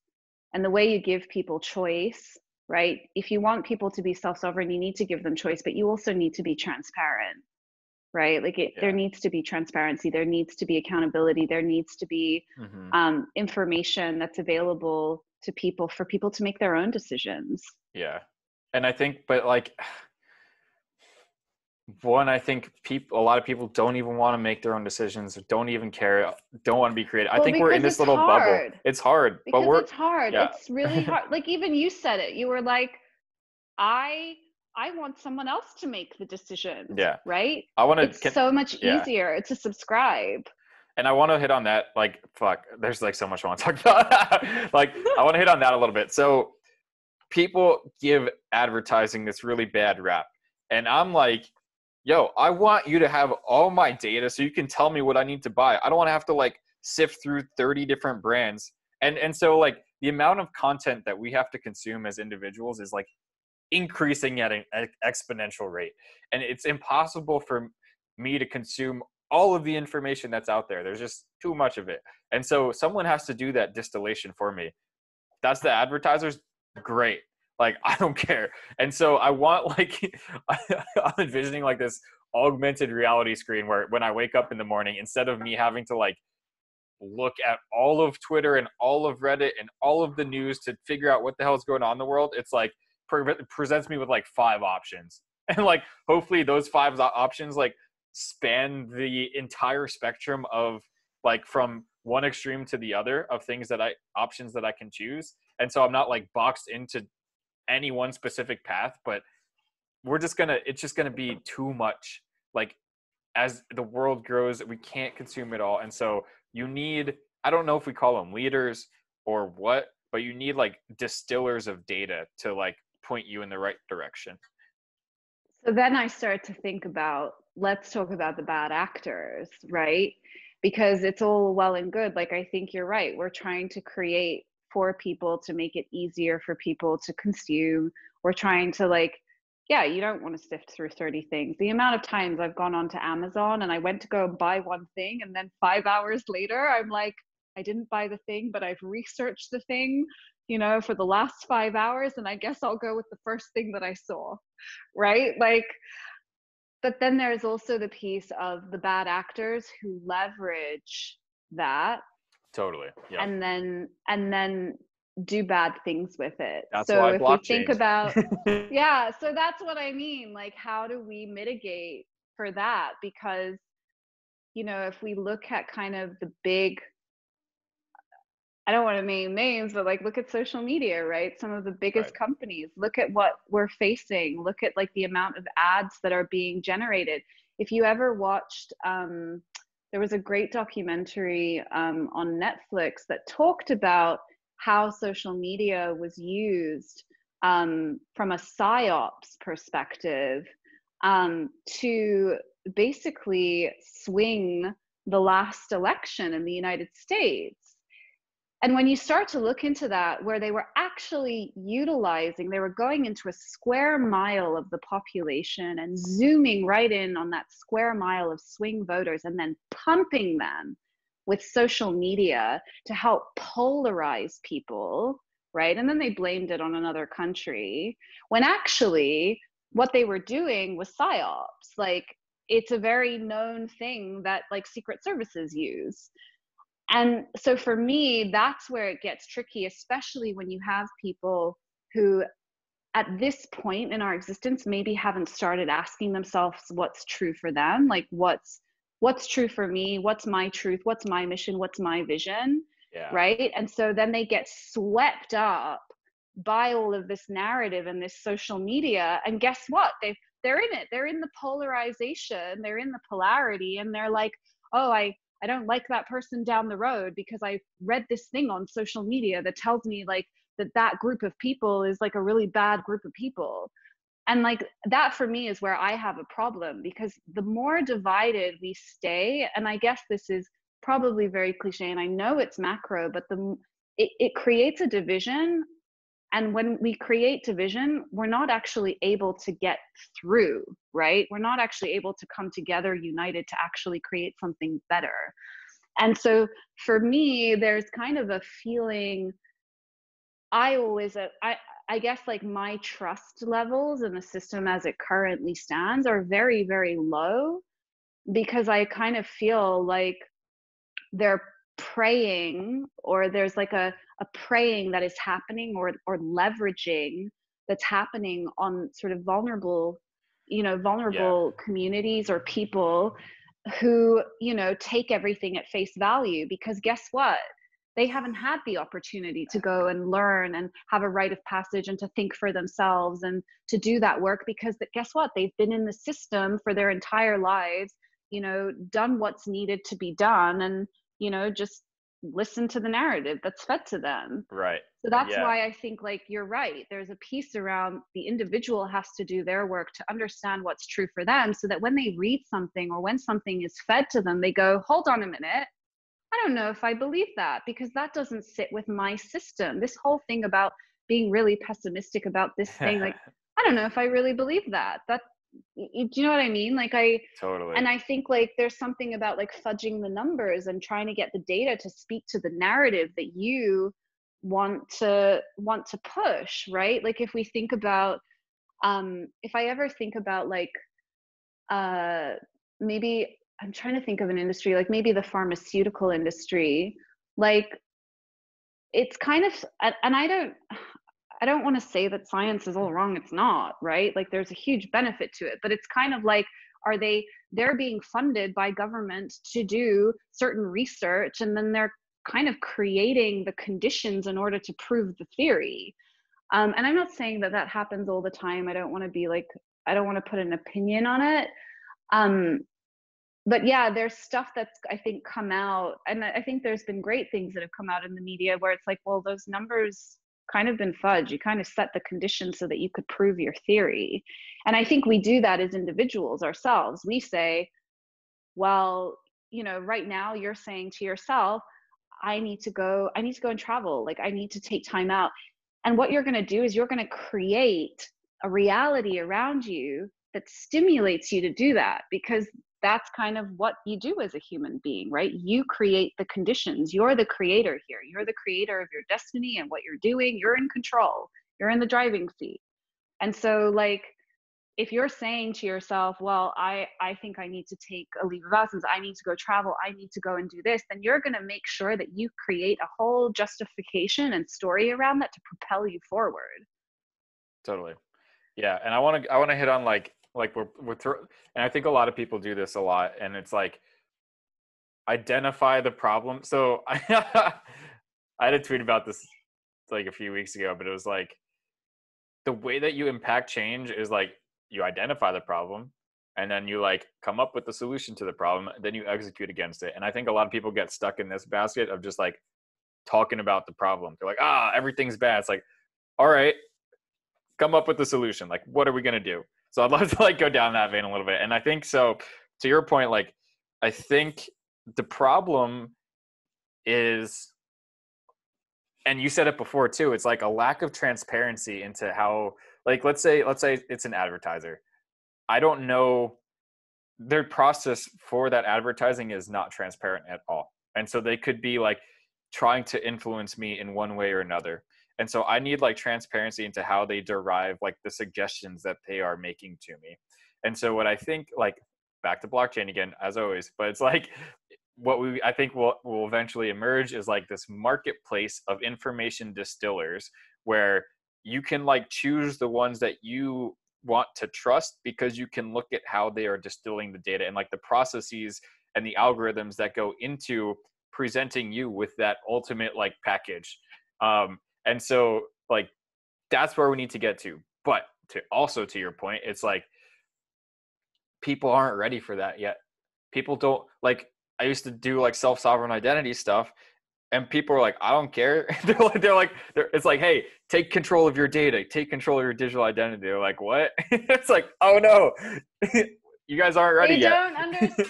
B: And the way you give people choice, right? If you want people to be self-sovereign, you need to give them choice, but you also need to be transparent, right? Like there needs to be transparency, there needs to be accountability, there needs to be information that's available to people for people to make their own decisions.
A: Yeah. And I think, but like, I think a lot of people don't even want to make their own decisions, don't even care, don't want to be creative. I think we're in this little bubble. It's hard,
B: because it's hard. Yeah. It's really hard. Like even you said it, you were like, I want someone else to make the decisions.
A: Yeah.
B: Right. It's so much easier to subscribe.
A: And I want to hit on that. Like, fuck, there's like so much I want to talk about. Like, I want to hit on that a little bit. So people give advertising this really bad rap. And I'm like, yo, I want you to have all my data so you can tell me what I need to buy. I don't want to have to like sift through 30 different brands. And so like the amount of content that we have to consume as individuals is like increasing at an exponential rate. And it's impossible for me to consume all of the information that's out there. There's just too much of it. And so someone has to do that distillation for me. That's the advertisers. Great. Like, I don't care. And so I want like, I'm envisioning like this augmented reality screen where when I wake up in the morning, instead of me having to like look at all of Twitter and all of Reddit and all of the news to figure out what the hell is going on in the world, it's like presents me with like 5 options. And like, hopefully those 5 options like span the entire spectrum of like from one extreme to the other of options that I can choose. And so I'm not like boxed into any one specific path, but it's just gonna be too much. Like as the world grows, we can't consume it all. And so you need, I don't know if we call them leaders or what, but you need like distillers of data to like point you in the right direction.
B: So then I start to think about, let's talk about the bad actors, right? Because it's all well and good. Like, I think you're right. We're trying to create for people to make it easier for people to consume. We're trying to like, yeah, you don't want to sift through 30 things. The amount of times I've gone onto Amazon and I went to go buy one thing and then 5 hours later, I'm like, I didn't buy the thing, but I've researched the thing, for the last 5 hours. And I guess I'll go with the first thing that I saw, right? Like, but then there's also the piece of the bad actors who leverage that.
A: Totally. Yeah.
B: And then do bad things with it.
A: That's
B: so
A: why
B: if
A: blockchain.
B: we think about, yeah, so that's what I mean. Like, how do we mitigate for that? Because, if we look at kind of the big, I don't want to name names, but like, look at social media, right? Some of the biggest companies, look at what we're facing. Look at like the amount of ads that are being generated. If you ever watched, there was a great documentary on Netflix that talked about how social media was used from a psyops perspective to basically swing the last election in the United States. And when you start to look into that, where they were actually they were going into a square mile of the population and zooming right in on that square mile of swing voters and then pumping them with social media to help polarize people, right? And then they blamed it on another country, when actually what they were doing was psyops. Like, it's a very known thing that like secret services use. And so for me, that's where it gets tricky, especially when you have people who at this point in our existence maybe haven't started asking themselves what's true for them, like what's true for me, what's my truth, what's my mission, what's my vision.
A: Yeah.
B: Right. And so then they get swept up by all of this narrative and this social media, and guess what, they're in it, they're in the polarization, they're in the polarity, and they're like, oh, I don't like that person down the road because I read this thing on social media that tells me like that group of people is like a really bad group of people. And like that for me is where I have a problem, because the more divided we stay, and I guess this is probably very cliche and I know it's macro, but it creates a division. And when we create division, we're not actually able to get through, right? We're not actually able to come together united to actually create something better. And so for me, there's kind of a feeling, I guess like my trust levels in the system as it currently stands are very, very low, because I kind of feel like they're praying, or there's like a praying that is happening, or leveraging that's happening on sort of vulnerable communities or people who, take everything at face value, because guess what? They haven't had the opportunity to go and learn and have a rite of passage and to think for themselves and to do that work, because guess what? They've been in the system for their entire lives, done what's needed to be done, and, just listen to the narrative that's fed to them.
A: Right.
B: So that's why I think, like, you're right. There's a piece around the individual has to do their work to understand what's true for them, so that when they read something or when something is fed to them, they go, hold on a minute. I don't know if I believe that, because that doesn't sit with my system. This whole thing about being really pessimistic about this thing, like, I don't know if I really believe that. Do you know what I mean? Like
A: Totally.
B: And I think like there's something about like fudging the numbers and trying to get the data to speak to the narrative that you want to push, right? Like if we think about, if I ever think about like, maybe I'm trying to think of an industry, like maybe the pharmaceutical industry, like it's kind of, and I don't want to say that science is all wrong. It's not, right? Like there's a huge benefit to it, but it's kind of like, they're being funded by government to do certain research, and then they're kind of creating the conditions in order to prove the theory. And I'm not saying that that happens all the time. I don't want to put an opinion on it. But yeah, there's stuff that's, I think, come out, and I think there's been great things that have come out in the media where it's like, well, those numbers kind of been fudged. You kind of set the conditions so that you could prove your theory. And I think we do that as individuals ourselves. We say, well, right now you're saying to yourself, I need to go and travel. Like I need to take time out. And what you're going to do is you're going to create a reality around you that stimulates you to do that, because that's kind of what you do as a human being, right? You create the conditions. You're the creator here. You're the creator of your destiny and what you're doing. You're in control. You're in the driving seat. And so like, if you're saying to yourself, well, I think I need to take a leave of absence, I need to go travel, I need to go and do this, then you're going to make sure that you create a whole justification and story around that to propel you forward.
A: Totally. Yeah. And I want to hit on like and I think a lot of people do this a lot, and it's like, identify the problem. So I had a tweet about this like a few weeks ago, but it was like, the way that you impact change is like, you identify the problem, and then you like come up with the solution to the problem, then you execute against it. And I think a lot of people get stuck in this basket of just like talking about the problem. They're like, everything's bad. It's like, all right, come up with the solution. Like, what are we going to do? So I'd love to like go down that vein a little bit. And I think so, to your point, like, I think the problem is, and you said it before too, it's like a lack of transparency into how, like, let's say it's an advertiser. I don't know, their process for that advertising is not transparent at all. And so they could be like trying to influence me in one way or another. And so I need like transparency into how they derive like the suggestions that they are making to me. And so what I think, like, back to blockchain again, as always, but it's like I think will eventually emerge is like this marketplace of information distillers where you can like choose the ones that you want to trust because you can look at how they are distilling the data and like the processes and the algorithms that go into presenting you with that ultimate like package. And so like that's where we need to get to. But to your point, it's like people aren't ready for that yet. People don't like, I used to do like self-sovereign identity stuff and people are like, I don't care. It's like, hey, take control of your data, take control of your digital identity. They're like, what? It's like, oh no, you guys aren't ready yet.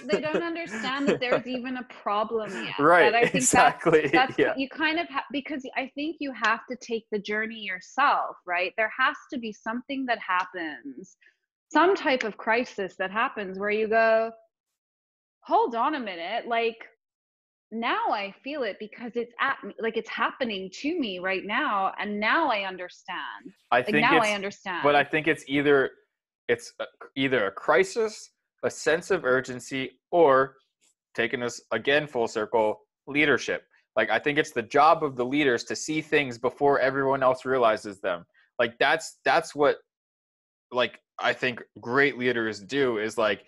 B: They don't understand that there's even a problem yet.
A: Right.
B: That I think
A: exactly.
B: that's
A: yeah.
B: you kind of because I think you have to take the journey yourself, right? There has to be something that happens, some type of crisis that happens where you go, hold on a minute, like now I feel it because it's at me, like it's happening to me right now, and now I understand. I understand.
A: But I think it's either a crisis, a sense of urgency, or taking us again full circle, leadership. Like I think it's the job of the leaders to see things before everyone else realizes them. Like that's what like I think great leaders do is like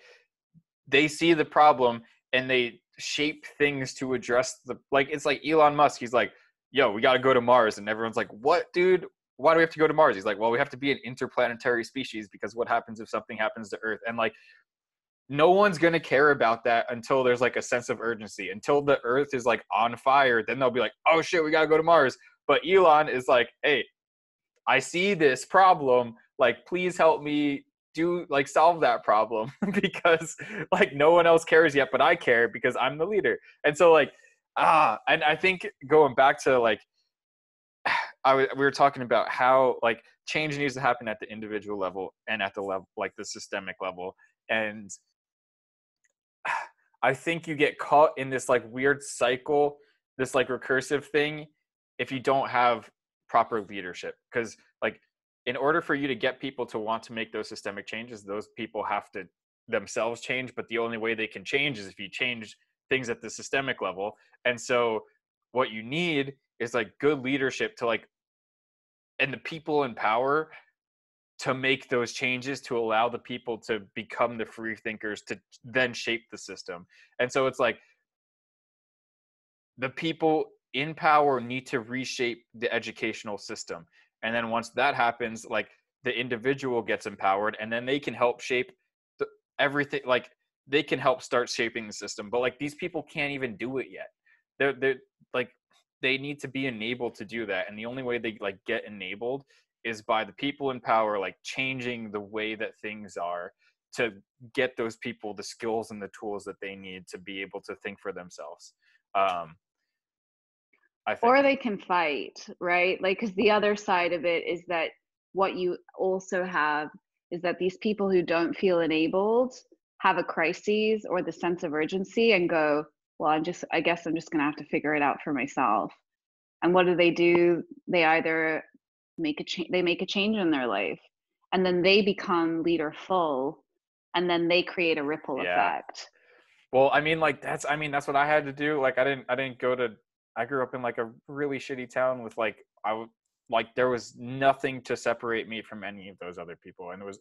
A: they see the problem and they shape things to address the, like, it's like Elon Musk. He's like, yo, we got to go to Mars. And everyone's like, what, dude? Why do we have to go to Mars? He's like, well, we have to be an interplanetary species because what happens if something happens to Earth? And like, no one's going to care about that until there's like a sense of urgency, until the Earth is like on fire. Then they'll be like, oh shit, we got to go to Mars. But Elon is like, hey, I see this problem. Like, please help me solve that problem because like no one else cares yet, but I care because I'm the leader. And so like, and I think going back to like, we were talking about how like change needs to happen at the individual level and at the level, like the systemic level. And I think you get caught in this like weird cycle, this like recursive thing, if you don't have proper leadership. Because like, in order for you to get people to want to make those systemic changes, those people have to themselves change. But the only way they can change is if you change things at the systemic level. And so what you need is like good leadership to like, and the people in power to make those changes, to allow the people to become the free thinkers, to then shape the system. And so it's like the people in power need to reshape the educational system. And then once that happens, like the individual gets empowered and then they can help shape everything. Like they can help start shaping the system, but like these people can't even do it yet. They're like, they need to be enabled to do that. And the only way they like get enabled is by the people in power, like changing the way that things are to get those people the skills and the tools that they need to be able to think for themselves. I think.
B: Or they can fight, right? Like, because the other side of it is that what you also have is that these people who don't feel enabled have a crisis or the sense of urgency and go, well, I guess I'm just going to have to figure it out for myself. And what do? They either make a change in their life, and then they become leaderful, and then they create a ripple effect.
A: Well, I mean, like that's what I had to do. Like I grew up in like a really shitty town with like, there was nothing to separate me from any of those other people. And it was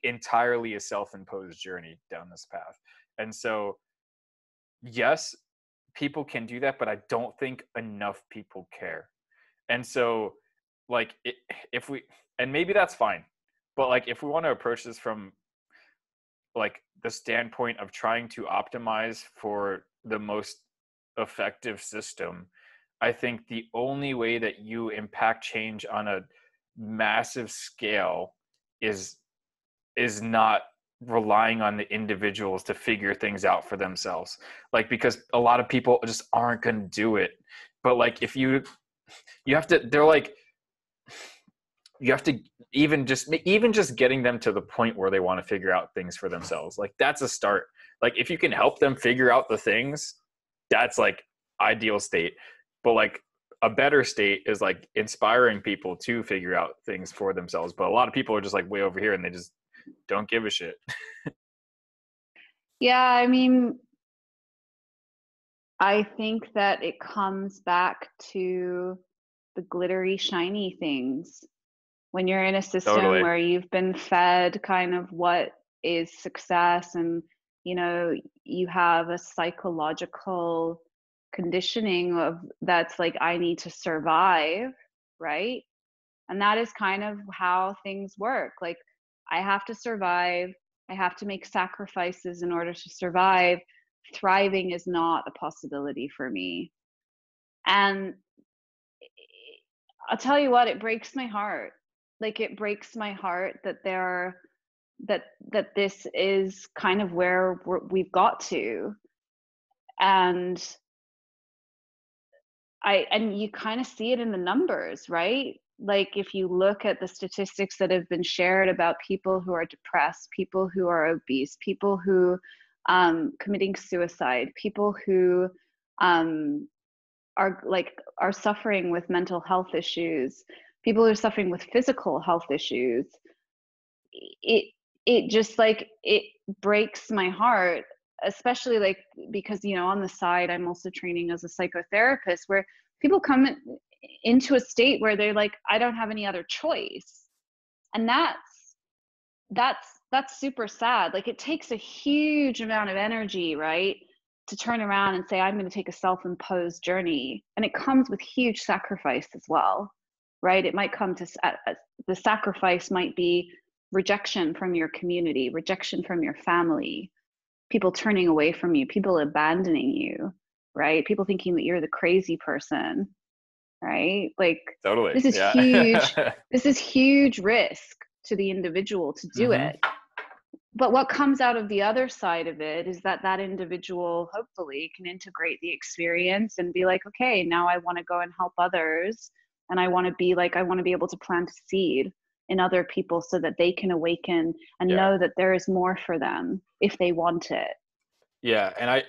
A: entirely a self-imposed journey down this path. And so, yes, people can do that, but I don't think enough people care. And so like and maybe that's fine, but like if we want to approach this from like the standpoint of trying to optimize for the most effective system, I think the only way that you impact change on a massive scale is not relying on the individuals to figure things out for themselves. Like, because a lot of people just aren't going to do it. But like, if you have to, they're like, you have to even just getting them to the point where they want to figure out things for themselves. Like that's a start. Like if you can help them figure out the things, that's like ideal state. But like a better state is like inspiring people to figure out things for themselves. But a lot of people are just like way over here and they just don't give a shit.
B: Yeah, I mean, I think that it comes back to the glittery, shiny things. When you're in a system
A: Totally.
B: where you've been fed kind of what is success, and you have a psychological conditioning of that's like, I need to survive, right? And that is kind of how things work. Like, I have to survive, I have to make sacrifices in order to survive. Thriving is not a possibility for me. And I'll tell you what, it breaks my heart. Like, it breaks my heart that that this is kind of where we've got to. And and you kind of see it in the numbers, right? Like, if you look at the statistics that have been shared about people who are depressed, people who are obese, people who committing suicide, people who are suffering with mental health issues, people who are suffering with physical health issues, it it just like, it breaks my heart, especially like, because on the side I'm also training as a psychotherapist, where people come into a state where they're like, I don't have any other choice. And that's super sad. Like, it takes a huge amount of energy, right, to turn around and say, I'm going to take a self-imposed journey. And it comes with huge sacrifice as well, right? It might come to the sacrifice might be rejection from your community, rejection from your family, people turning away from you, people abandoning you, right? People thinking that you're the crazy person, right? Like,
A: Totally.
B: this is huge.
A: Yeah.
B: This is huge risk to the individual to do
A: Mm-hmm.
B: it. But what comes out of the other side of it is that that individual hopefully can integrate the experience and be like, okay, now I want to go and help others. And I want to be able to plant a seed in other people so that they can awaken and
A: Yeah.
B: know that there is more for them if they want it.
A: Yeah. And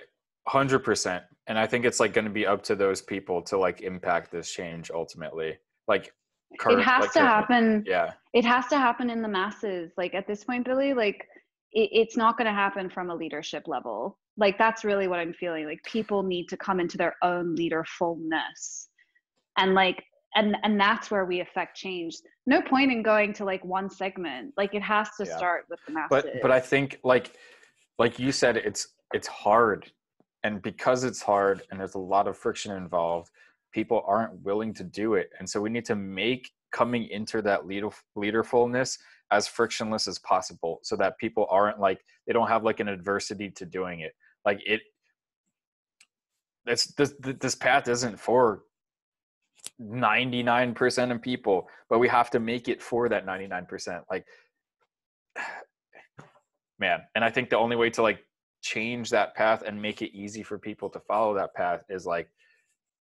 A: 100%. And I think it's like going to be up to those people to like impact this change ultimately. Like
B: It has to
A: currently.
B: happen.
A: Yeah.
B: It has to happen in the masses. Like, at this point, Billy, like, it's not going to happen from a leadership level. Like, that's really what I'm feeling. Like, people need to come into their own leaderfulness, and like, and that's where we affect change. No point in going to like one segment. Like, it has to
A: Yeah.
B: start with the
A: But
B: masses.
A: I think like you said, it's hard. And because it's hard and there's a lot of friction involved, people aren't willing to do it. And so we need to make coming into that leaderfulness as frictionless as possible, so that people aren't like, they don't have like an adversity to doing it. Like this path isn't for 99% of people, but we have to make it for that 99%. Like, man. And I think the only way to like change that path and make it easy for people to follow that path is like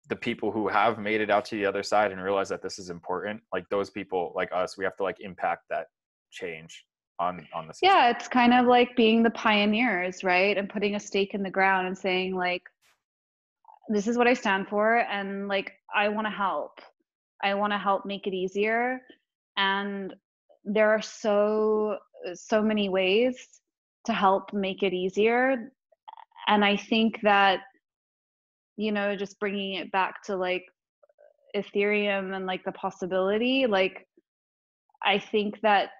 A: the people who have made it out to the other side and realize that this is important. Like, those people like us, we have to like impact that change on the system.
B: Yeah, it's kind of like being the pioneers, right? And putting a stake in the ground and saying, like, this is what I stand for, and like, I want to help. I want to help make it easier. And there are so many ways to help make it easier. And I think that, just bringing it back to like Ethereum and like the possibility, like, I think that,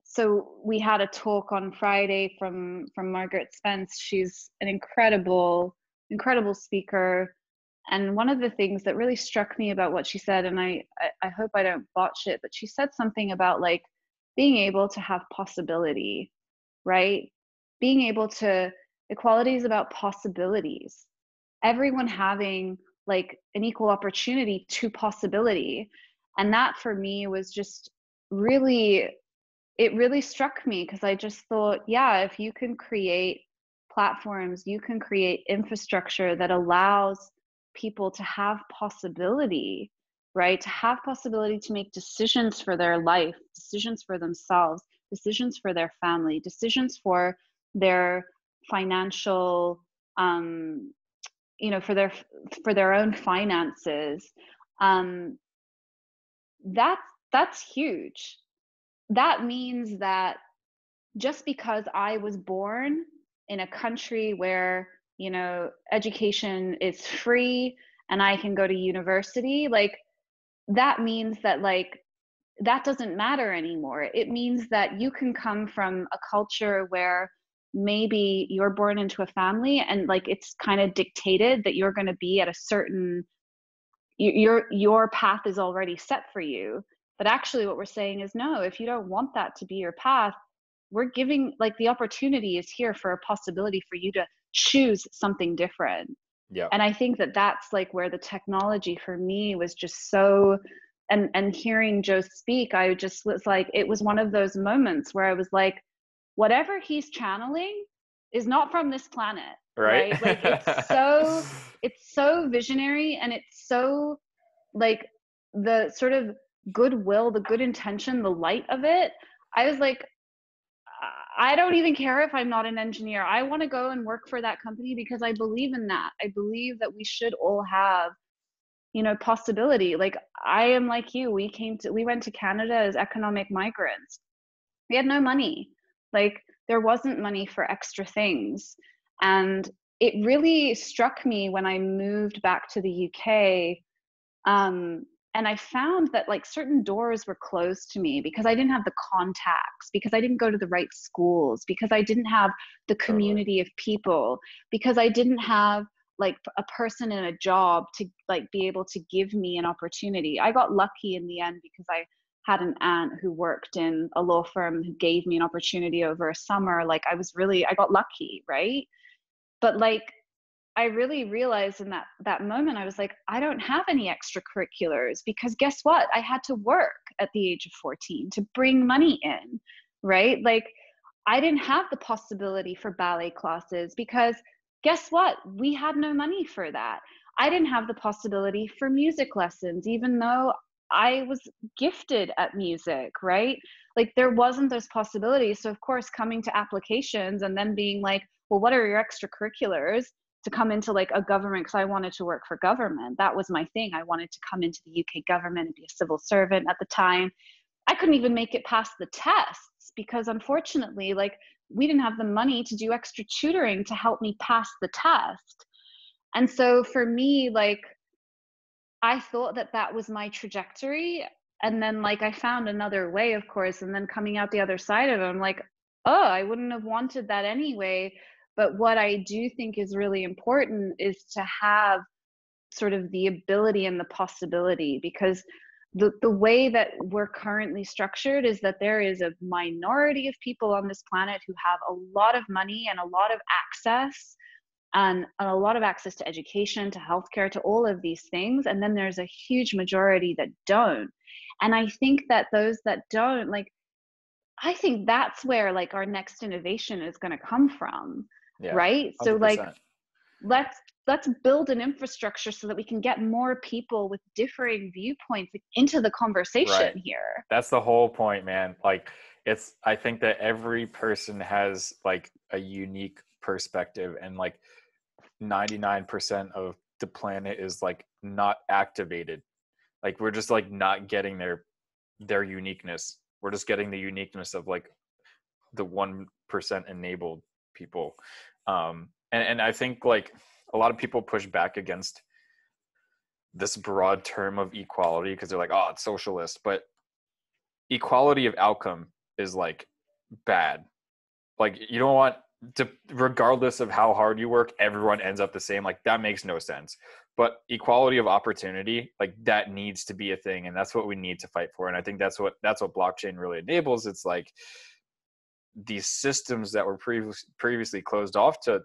B: so we had a talk on Friday from Margaret Spence. She's an incredible speaker. And one of the things that really struck me about what she said, and I hope I don't botch it, but she said something about like being able to have possibility, right? Being able to, equality is about possibilities. Everyone having like an equal opportunity to possibility. And that for me was just really, it really struck me, because I just thought, yeah, if you can create platforms, you can create infrastructure that allows people to have possibility, right? To have possibility to make decisions for their life, decisions for themselves, decisions for their family, decisions for their financial, for their own finances. um, that's that's huge. That means that just because I was born in a country where, education is free and I can go to university, like, that means that, like, that doesn't matter anymore. It means that you can come from a culture where maybe you're born into a family and, like, it's kind of dictated that you're going to be at a certain, your path is already set for you. But actually what we're saying is, no, if you don't want that to be your path, we're giving, like, the opportunity is here for a possibility for you to choose something different.
A: Yeah.
B: And I think that that's, like, where the technology for me was just so, and hearing Joe speak, I just was like, it was one of those moments where I was like, whatever he's channeling is not from this planet,
A: Right.
B: right? Like, it's so visionary, and it's so, like, the sort of goodwill, the good intention, the light of it. I was like, I don't even care if I'm not an engineer. I want to go and work for that company because I believe in that. I believe that we should all have, possibility. Like, I am like you. We went to Canada as economic migrants. We had no money. Like, there wasn't money for extra things. And it really struck me when I moved back to the UK. And I found that, like, certain doors were closed to me because I didn't have the contacts, because I didn't go to the right schools, because I didn't have the
A: Totally.
B: community of people, because I didn't have, like, a person in a job to, like, be able to give me an opportunity. I got lucky in the end because I had an aunt who worked in a law firm who gave me an opportunity over a summer. Like, I got lucky, right? But, like, I really realized in that moment, I was like, I don't have any extracurriculars because guess what? I had to work at the age of 14 to bring money in, right? Like, I didn't have the possibility for ballet classes because guess what? We had no money for that. I didn't have the possibility for music lessons, even though I was gifted at music, right? Like, there wasn't those possibilities. So, of course, coming to applications and then being like, well, what are your extracurriculars? To come into, like, a government, because I wanted to work for government. That was my thing. I wanted to come into the UK government and be a civil servant. At the time, I couldn't even make it past the tests because, unfortunately, like, we didn't have the money to do extra tutoring to help me pass the test. And so for me, like, I thought that that was my trajectory. And then, like, I found another way, of course. And then coming out the other side of it, I'm like, oh, I wouldn't have wanted that anyway. But what I do think is really important is to have sort of the ability and the possibility, because the way that we're currently structured is that there is a minority of people on this planet who have a lot of money and a lot of access, and a lot of access to education, to healthcare, to all of these things. And then there's a huge majority that don't. And I think that those that don't, like, I think that's where, like, our next innovation is going to come from,
A: Yeah.
B: right? So, like,
A: 100%.
B: let's let's build an infrastructure so that we can get more people with differing viewpoints into the conversation
A: Right.
B: here.
A: That's the whole point, man. Like, I think that every person has, like, a unique perspective, and, like, 99% of the planet is, like, not activated. Like, we're just, like, not getting their uniqueness. We're just getting the uniqueness of, like, the 1% enabled people. And I think, like, a lot of people push back against this broad term of equality because they're like, oh, it's socialist. But equality of outcome is, like, bad. Like, you don't want to, regardless of how hard you work, everyone ends up the same. Like, that makes no sense. But equality of opportunity, like, that needs to be a thing, and that's what we need to fight for. And I think that's what blockchain really enables. It's like these systems that were previously closed off to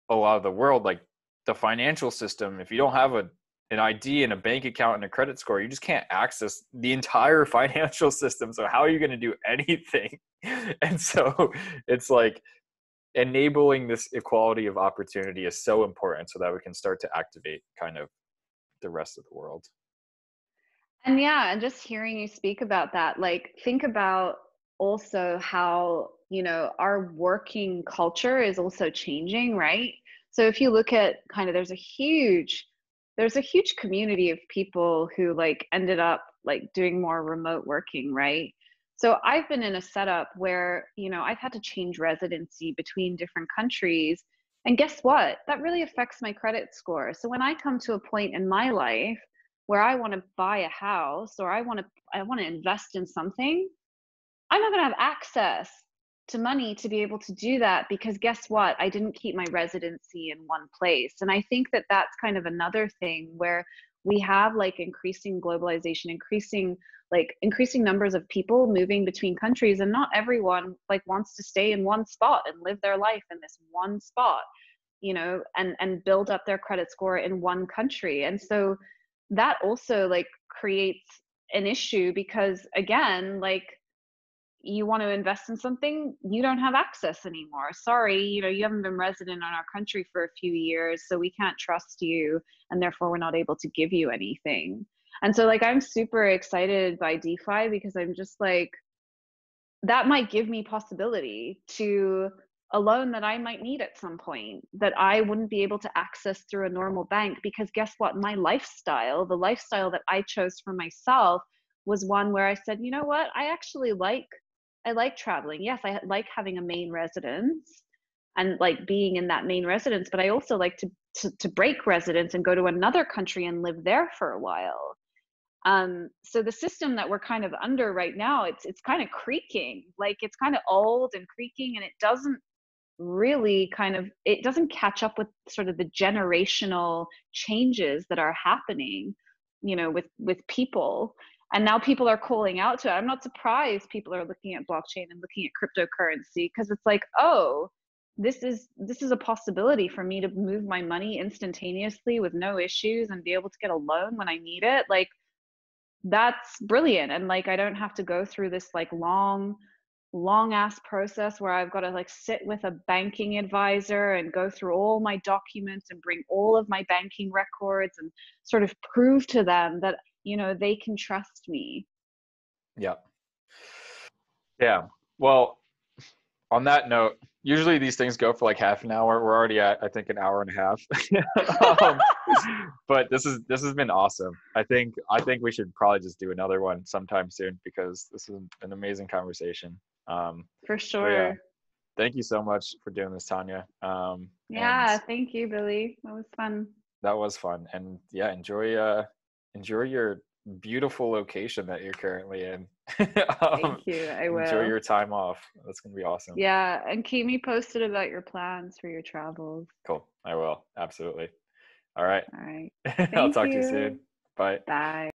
A: a lot of the world, like the financial system. If you don't have an ID and a bank account and a credit score, you just can't access the entire financial system. So how are you going to do anything? And so it's like enabling this equality of opportunity is so important so that we can start to activate kind of the rest of the world.
B: And yeah, and just hearing you speak about that, like, think about also how, our working culture is also changing, right? So if you look at kind of, there's a huge there's a huge community of people who like ended up like doing more remote working, right? So I've been in a setup where, I've had to change residency between different countries. And guess what? That really affects my credit score. So when I come to a point in my life where I want to buy a house or I want to invest in something, I'm not going to have access to money to be able to do that because guess what? I didn't keep my residency in one place. And I think that that's kind of another thing where we have like increasing globalization, increasing numbers of people moving between countries, and not everyone like wants to stay in one spot and live their life in this one spot, and build up their credit score in one country. And so that also like creates an issue because again, like you want to invest in something, you don't have access anymore. Sorry, you haven't been resident in our country for a few years, so we can't trust you, and therefore we're not able to give you anything. And so like I'm super excited by DeFi because I'm just like, that might give me possibility to a loan that I might need at some point that I wouldn't be able to access through a normal bank, because guess what? My lifestyle, the lifestyle that I chose for myself, was one where I said, you know what? I like traveling. Yes, I like having a main residence and like being in that main residence, but I also like to break residence and go to another country and live there for a while. So the system that we're kind of under right now, it's kind of creaking, like it's kind of old and creaking, and it doesn't really it doesn't catch up with sort of the generational changes that are happening, with people. And now people are calling out to it. I'm not surprised people are looking at blockchain and looking at cryptocurrency, because it's like, oh, this is a possibility for me to move my money instantaneously with no issues and be able to get a loan when I need it. Like, that's brilliant. And like I don't have to go through this like long ass process where I've got to like sit with a banking advisor and go through all my documents and bring all of my banking records and sort of prove to them that they can trust me.
A: Yeah. Yeah. Well, on that note, usually these things go for like half an hour. We're already at, I think, an hour and a half. um, but this has been awesome. I think we should probably just do another one sometime soon, because this is an amazing conversation.
B: For
A: But yeah,
B: sure.
A: thank you so much for doing this, Tanya. And
B: Yeah, thank you, Billy. That was fun.
A: that was fun. And yeah, enjoy your beautiful location that you're currently in.
B: Thank you. I
A: Enjoy
B: will.
A: your time off. That's gonna be awesome.
B: Yeah, and keep me posted about your plans for your travels.
A: Cool. I will. Absolutely. All right.
B: All right.
A: I'll
B: Thank
A: talk to you soon.
B: you.
A: Bye.
B: Bye.